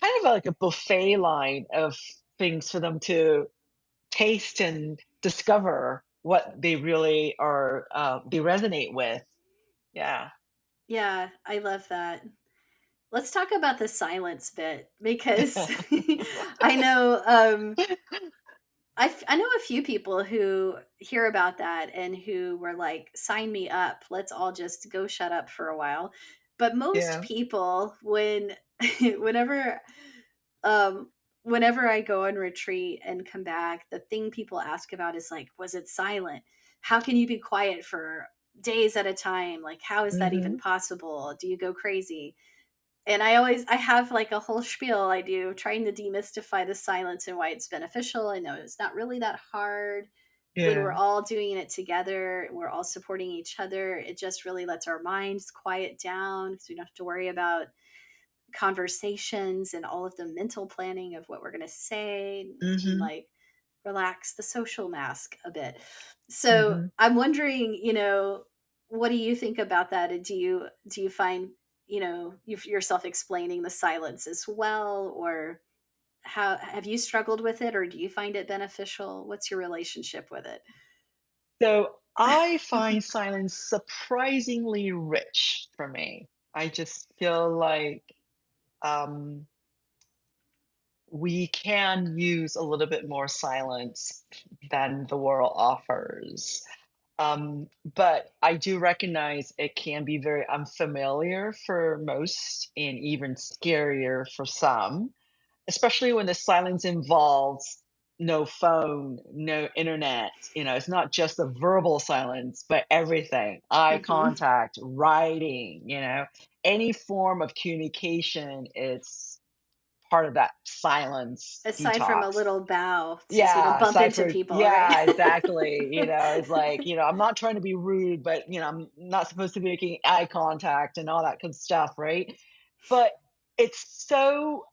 kind of like a buffet line of things for them to taste and discover what they really they resonate with. Yeah. Yeah, I love that. let's talk about the silence bit because I know I know a few people who hear about that and who were like, "Sign me up. Let's all just go shut up for a while." But most Yeah. people, when whenever um whenever I go on retreat and come back, the thing people ask about is like, "Was it silent? How can you be quiet for days at a time? Like, how is that even Mhm. possible? Do you go crazy?" And I have like a whole spiel I do trying to demystify the silence and why it's beneficial. I know it's not really that hard when we're Yeah. all doing it together, we're all supporting each other. It just really lets our minds quiet down because we don't have to worry about conversations and all of the mental planning of what we're going to say. We can Mhm. like relax the social mask a bit. So Mhm. I'm wondering, what do you think about that? And do you find, yourself explaining the silence as well, or how have you struggled with it, or do you find it beneficial? What's your relationship with it? So I find silence surprisingly rich for me. I just feel like um, we can use a little bit more silence than the world offers. But I do recognize it can be very unfamiliar for most and even scarier for some, especially when the silence involves no phone, no internet. It's not just the verbal silence, but everything, eye Hmm. contact, writing, any form of communication, it's part of that silence Aside from a detox. little bow to, Yeah, bump aside into for people, right? yeah, exactly. It's like, I'm not trying to be rude, but I'm not supposed to be making eye contact and all that good stuff, right? But it's so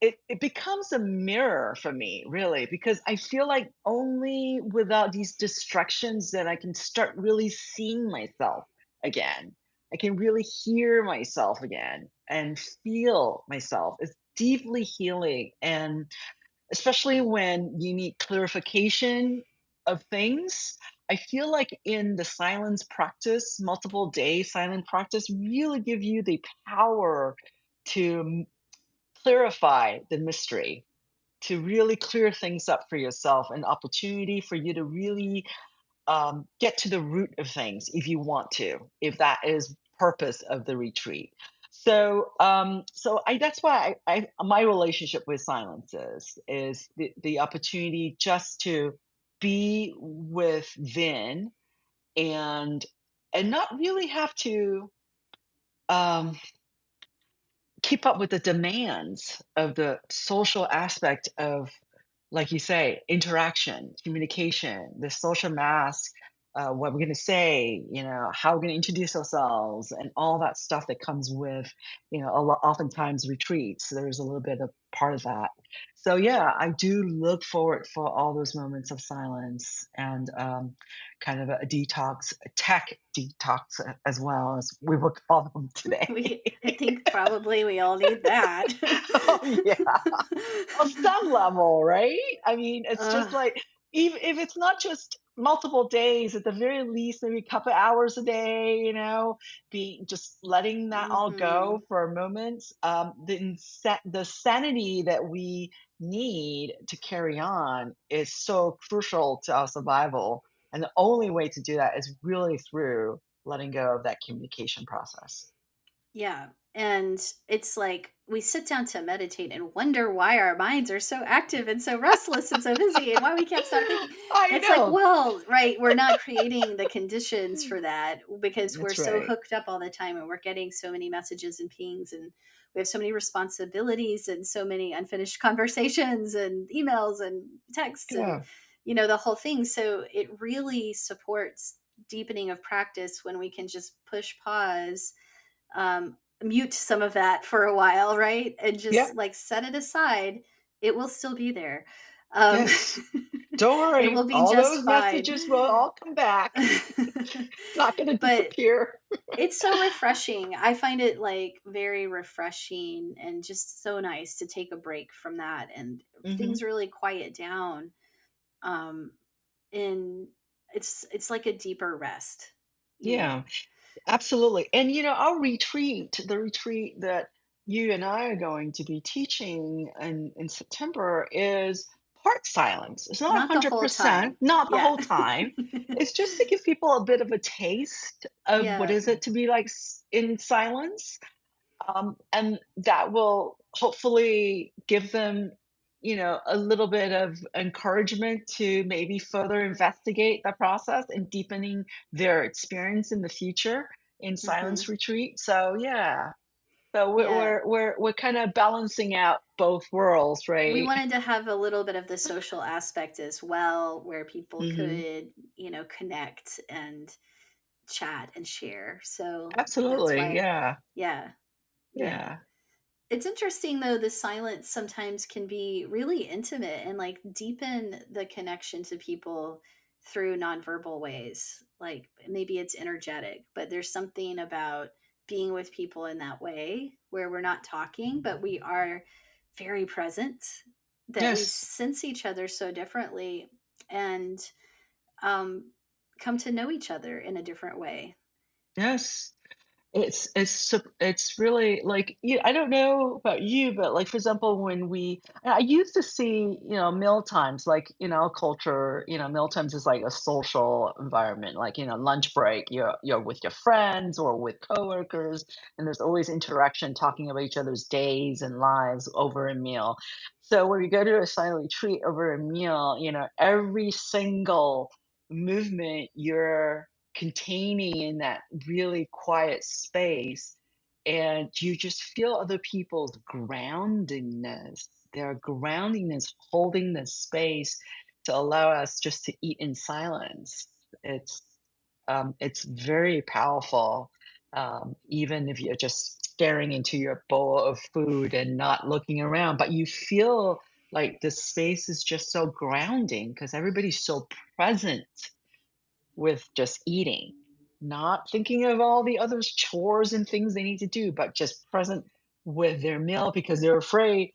it becomes a mirror for me, really, because I feel like only without these distractions that I can start really seeing myself again. I can really hear myself again and feel myself. It's deeply healing, and especially when you need clarification of things. I feel like in the silence practice, multiple day silent practice really give you the power to clarify the mystery, to really clear things up for yourself, an opportunity for you to really get to the root of things if you want to, if that is purpose of the retreat. So I that's why my relationship with silence is the opportunity just to be within and not really have to um, keep up with the demands of the social aspect of, like you say, interaction, communication, the social mask, what we're going to say, how we're going to introduce ourselves, and all that stuff that comes with, oftentimes retreats. There's a little bit of part of that. So yeah, I do look forward for all those moments of silence and kind of a detox, a tech detox as well as we will call them today. I think probably we all need that. Oh yeah. On some level, right? I mean, it's just Ugh. like even if it's not just multiple days, at the very least, maybe a couple hours a day, be just letting that all go Mhm. for a moment. The sanity that we need to carry on is so crucial to our survival, and the only way to do that is really through letting go of that communication process. Yeah, and it's like we sit down to meditate and wonder why our minds are so active and so restless and so busy and why we can't stop thinking. I It's like, know. well, right, we're not creating the conditions for that because we're That's so right. hooked up all the time and we're getting so many messages and pings and we have so many responsibilities and so many unfinished conversations and emails and texts and Yeah. the whole thing. So it really supports deepening of practice when we can just push pause, mute some of that for a while, right? And Yep. just like set it aside. It will still be there. Um, Yes. Don't it worry, will be all just those fine. messages will all come back. It's not gonna But disappear. it's so refreshing. I find it like very refreshing and just so nice to take a break from that and Mhm. things really quiet down. Um, and it's like a deeper rest. Yeah, absolutely. And, our retreat, the retreat that you and I are going to be teaching in September is part silence. It's not Not the whole 100%, time. not the Yeah. whole time. It's just to give people a bit of a taste of what Yeah. is it to be like in silence. And that will hopefully give them, a little bit of encouragement to maybe further investigate the process and deepening their experience in the future in silence Mhm. retreat. So yeah, so we're Yeah. we're we're, we're kind of balancing out both worlds, We right? wanted to have a little bit of the social aspect as well, where people Hmm. could, connect and chat and share. So that's Absolutely, why, yeah, yeah, yeah. yeah, It's interesting though, the silence sometimes can be really intimate and like deepen the connection to people through nonverbal ways. Like maybe it's energetic, but there's something about being with people in that way where we're not talking, but we are very present, that we yes, sense each other so differently and um, come to know each other in a different way. yes. It's really like, I don't know about you, but like for example, when I used to see, meal times, like, culture, meal times is like a social environment, like, lunch break, you're with your friends or with coworkers, and there's always interaction talking about each other's days and lives over a meal. So when we go to a silent retreat over a meal, every single movement you're containing in that really quiet space, and you just feel other people's groundingness, their groundingness holding the space to allow us just to eat in silence. It's very powerful, even if you're just staring into your bowl of food and not looking around, but you feel like the space is just so grounding because everybody's so present with just eating, not thinking of all the other chores and things they need to do, but just present with their meal because they're afraid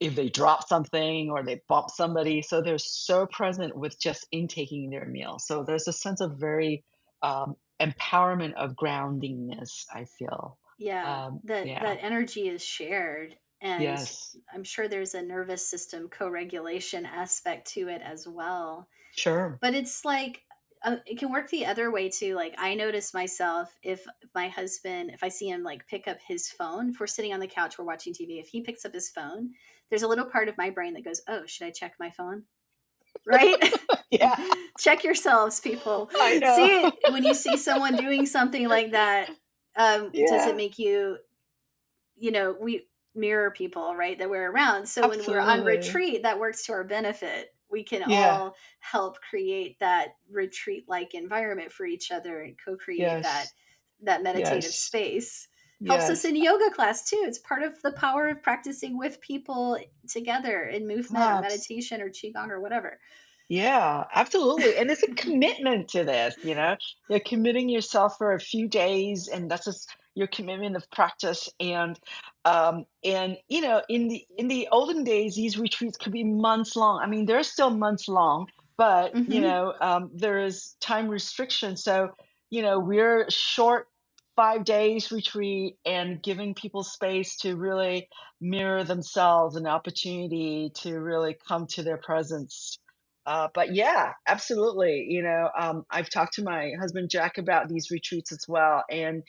if they drop something or they bump somebody. So they're so present with just intaking their meal. So there's a sense of very empowerment of groundingness, I feel. Yeah, Yeah. that energy is shared, and Yes. I'm sure there's a nervous system co-regulation aspect to it as well. Sure. But it's like it can work the other way too. Like I notice myself if my husband, if I see him like pick up his phone, if we're sitting on the couch, we're watching TV, if he picks up his phone, there's a little part of my brain that goes, "Oh, should I check my phone?" Right? Yeah. Check yourselves, people. I know. See it when you see someone doing something like that. Does it Yeah. make you, we mirror people, right, that we're around. So when we're on Absolutely. retreat, that works to our benefit. We can Yeah. all help create that retreat like environment for each other and co-create that Yes. meditative Yes. space. Helps us Yes. in yoga class too. It's part of the power of practicing with people together in movement or Abs meditation or qigong or whatever. Yeah, absolutely, and it's a commitment to this, You're committing yourself for a few days, and that's just your commitment of practice, in the olden days, these retreats could be months long. I mean, they're still months long, but, Hmm. there is time restriction, so, we're short 5 days retreat and giving people space to really mirror themselves, an opportunity to really come to their presence. But yeah, absolutely. I've talked to my husband Jack about these retreats as well, and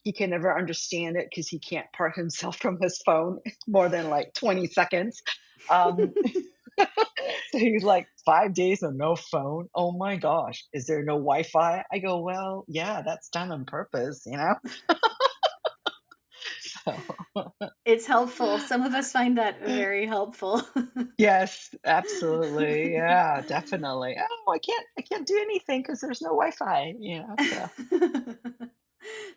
he can never understand it because he can't part himself from his phone more than like 20 seconds. Um, so he's like, 5 days of no phone. Oh my gosh, is there no Wi-Fi? I go, well, yeah, that's done on purpose. So It's helpful. Some of us find that very helpful. yes, absolutely. Yeah, definitely. Oh, I can't do anything because there's no Wi-Fi. So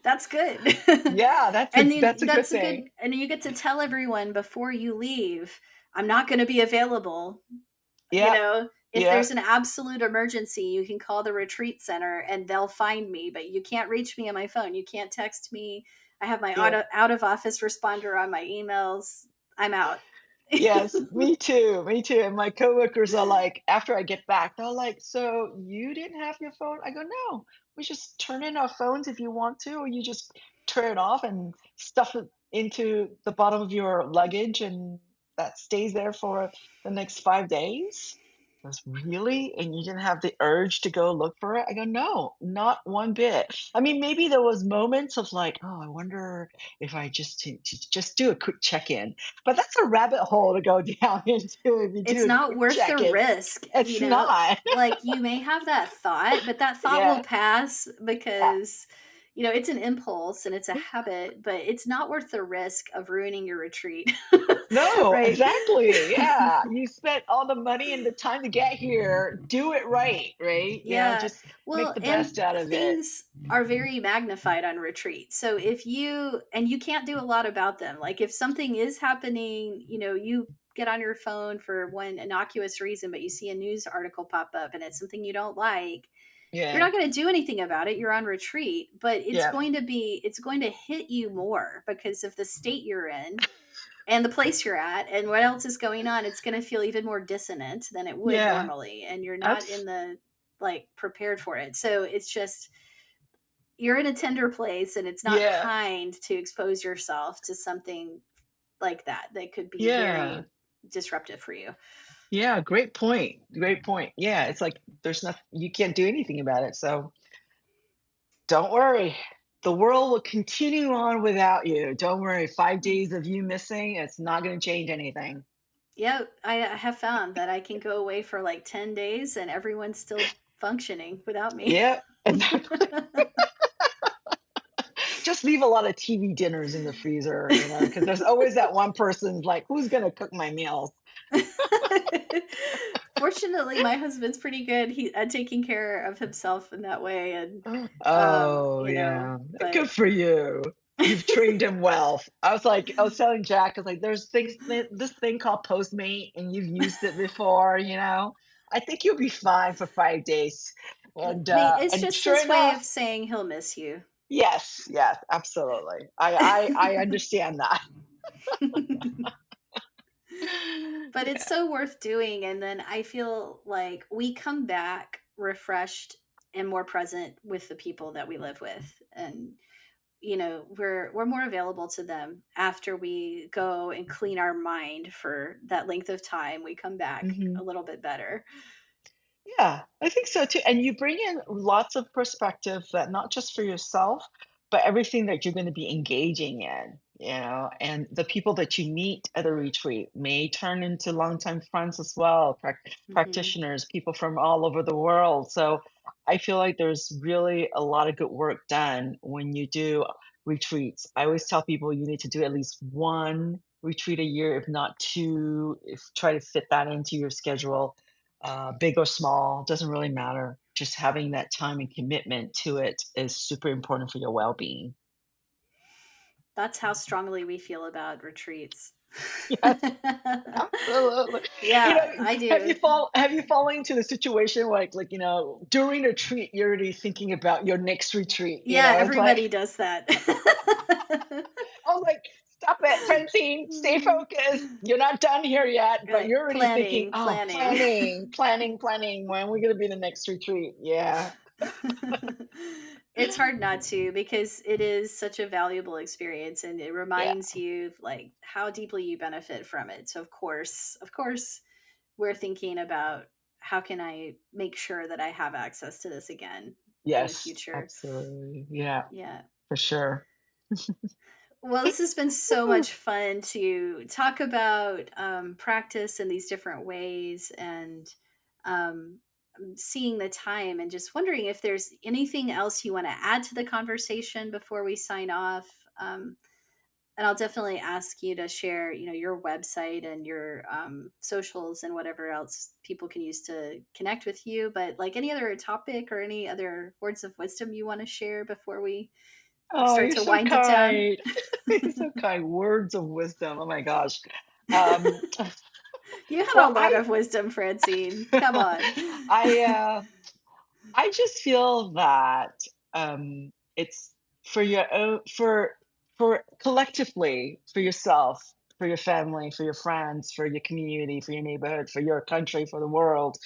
That's good. yeah, that's a And then that's a good that's a good, thing. and you get to tell everyone before you leave, I'm not going to be available. Yeah, If yeah, there's an absolute emergency, you can call the retreat center and they'll find me, but you can't reach me on my phone. You can't text me. I have my yeah. out of office responder on my emails. I'm out. Yes, me too, me too. And my coworkers are like, after I get back, they're like, "So you didn't have your phone?" I go, "No, we just turn in our phones if you want to, or you just tear it off and stuff it into the bottom of your luggage, and that stays there for the next 5 days? Goes, really? And you didn't have the urge to go look for it? I go, no, not one bit. I mean, maybe there was moments of like, oh, I wonder if I just do a quick check-in. But that's a rabbit hole to go down into if you It's do a not quick worth the check-in. risk, It's not. like, you may have that thought, but that thought Yeah. will pass Yeah. because, it's an impulse and it's a habit, but it's not worth the risk of ruining your retreat, No, right? exactly. Yeah. You spent all the money and the time to get here. Do it right, right? Yeah. Just make Well, the and best out of it. things are very magnified on retreat. So if you can't do a lot about them. Like if something is happening, you get on your phone for one innocuous reason, but you see a news article pop up and it's something you don't like, you're Yeah. not going to do anything about it. You're on retreat, but Yeah. it's going to hit you more because of the state you're in and the place you're at and what else is going on. It's going to feel even more dissonant than it would Yeah. normally, and you're not in Abs- the like prepared for it. So it's just you're in a tender place, and it's not yeah. kind to expose yourself to something like that could be Yeah. very disruptive for you. Yeah. Great point. Great point. Yeah. It's like there's nothing, you can't do anything about it. So don't worry. The world will continue on without you. Don't worry. 5 days of you missing, it's not going to change anything. Yeah, I have found that I can go away for like 10 days and everyone's still functioning without me. Yeah. Exactly. Just leave a lot of TV dinners in the freezer, because there's always that one person like, who's going to cook my meals? Fortunately, my husband's pretty good at taking care of himself in that way, and Oh, yeah. Good but for you. You've trained him well. I was telling Jack, I was like, there's this thing called Postmate, and you've used it before. I think you'll be fine for 5 days. it's And just sure his way enough, of saying he'll miss you. yes, yes, absolutely. I understand that. But it's Yeah. so worth doing, and then I feel like we come back refreshed and more present with the people that we live with, and we're more available to them after we go and clean our mind for that length of time. We come back Mhm. a little bit better. Yeah, I think so too. And you bring in lots of perspective that not just for yourself, but everything that you're going to be engaging in. And the people that you meet at a retreat may turn into longtime friends as well, Hmm. practitioners, people from all over the world. So I feel like there's really a lot of good work done when you do retreats. I always tell people you need to do at least one retreat a year, if not two, if try to fit that into your schedule, big or small, doesn't really matter. Just having that time and commitment to it is super important for your well-being. That's how strongly we feel about retreats. Yes, absolutely. Yeah, I do. Have you fallen into the situation where during a retreat you're already thinking about your next retreat? Yeah, It's like everybody does that. I was like, stop it, Francine, stay focused. You're not done here yet, but Right. you're already thinking, Planning, oh, planning. planning. When are we gonna be the next retreat? Yeah. It's hard not to because it is such a valuable experience and it Yeah. reminds you of like how deeply you benefit from it. So of course we're thinking about how can I make sure that I have access to this again in the Yes, future. absolutely. Yeah, Yeah. for sure. Well, this has been so Woo. much fun to talk about practice in these different ways and um, seeing the time and just wondering if there's anything else you want to add to the conversation before we sign off. And I'll definitely ask you to share, your website and your socials and whatever else people can use to connect with you. But like any other topic or any other words of wisdom you want to share before we Oh, start you're to so wind it down. kind. You're so kind. Words of wisdom. Oh my gosh. Um, You have a well, lot of wisdom, Francine. Come on. I, uh, I just feel that it's for your own, for collectively, for yourself, for your family, for your friends, for your community, for your neighborhood, for your country, for the world.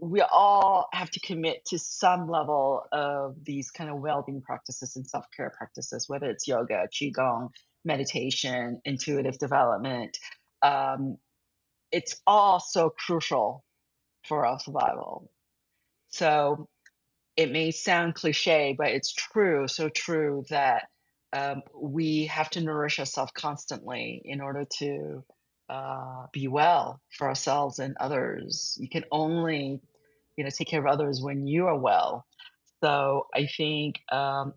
we all have to commit to some level of these kind of well-being practices and self-care practices, whether it's yoga, qigong, meditation, intuitive development. Um, it's all so crucial for our survival. So it may sound cliche, but it's true, so true that we have to nourish ourselves constantly in order to be well for ourselves and others. You can only, take care of others when you are well. So I think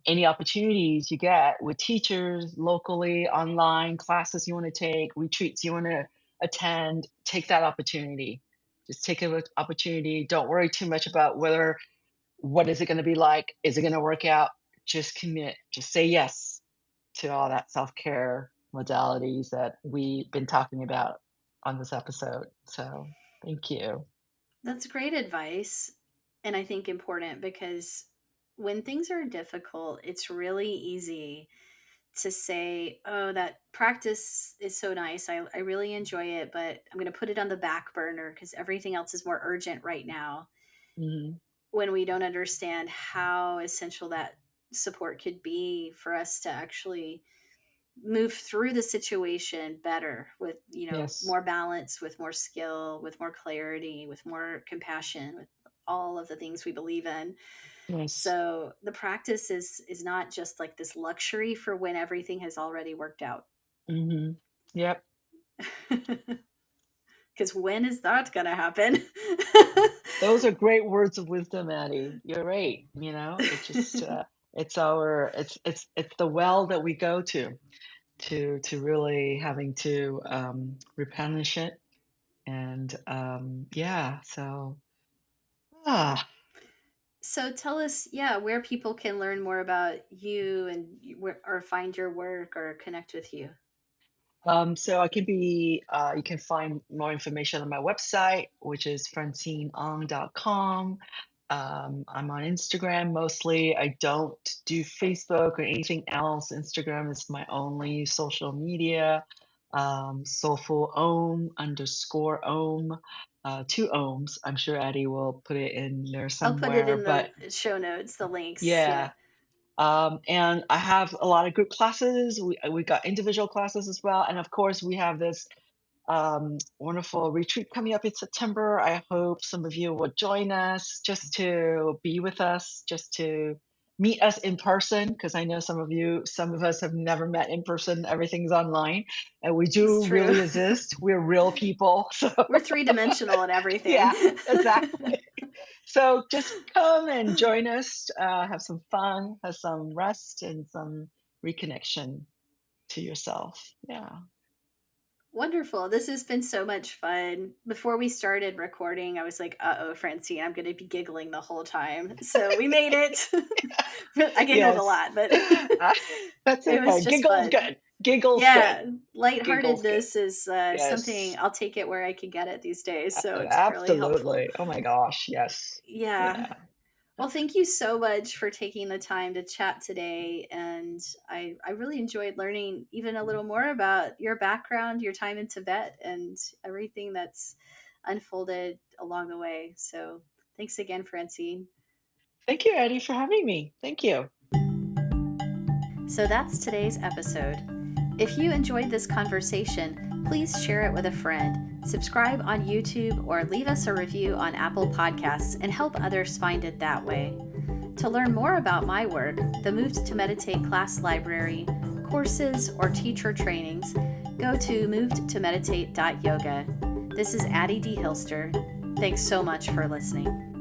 any opportunities you get with teachers locally, online, classes you want to take, retreats you want to attend, take that opportunity. Just take an opportunity. Don't worry too much about what is it going to be like? Is it going to work out? Just commit. Just say yes to all that self-care modalities that we've been talking about on this episode. So thank you. That's great advice. And I think important because when things are difficult, it's really easy to say, oh, that practice is so nice. I really enjoy it, but I'm going to put it on the back burner because everything else is more urgent right now. Mhm. When we don't understand how essential that support could be for us to actually move through the situation better with Yes. more balance, with more skill, with more clarity, with more compassion, with all of the things we believe in. Yes. So the practice is not just like this luxury for when everything has already worked out. Mhm. Yep. Because when is that going to happen? Those are great words of wisdom, Addie. You're right. It just it's the well that we go to really having to replenish it. And yeah, so ah. So tell us, yeah, where people can learn more about you and or find your work or connect with you. So you can find more information on my website, which is francineang.com. I'm on Instagram mostly. I don't do Facebook or anything else. Instagram is my only social media. Soulful Om underscore Om, two Ohms. I'm sure Addie will put it in there I'll put it somewhere, in but the show notes, the links. Yeah. yeah. And I have a lot of group classes. We got individual classes as well, and of course we have this wonderful retreat coming up in September. I hope some of you will join us just to be with us, just to meet us in person, because I know some of us have never met in person. Everything's online, and we It's do true. really exist. We're real people. So We're three-dimensional and everything. yeah, exactly. So just come and join us, have some fun, have some rest, and some reconnection to yourself. Yeah. Wonderful. This has been so much fun. Before we started recording, I was like, uh-oh, Francine, I'm going to be giggling the whole time. So we made it. I giggled a Yes. lot, but That's it was okay. just Giggle's fun. good. Giggle's good. Yeah, Giggle's good. lightheartedness is something Yes. I'll take it where I can get it these days. So it's really helpful. Absolutely. Oh my gosh. Yes. Yeah. Yeah. Well, thank you so much for taking the time to chat today. And I really enjoyed learning even a little more about your background, your time in Tibet, and everything that's unfolded along the way. So thanks again, Francine. Thank you, Eddie, for having me. Thank you. So that's today's episode. If you enjoyed this conversation, please share it with a friend, subscribe on YouTube, or leave us a review on Apple Podcasts and help others find it that way. To learn more about my work, the Moved to Meditate class library, courses, or teacher trainings, go to movedtomeditate.yoga. This is Addie D. Hilster. Thanks so much for listening.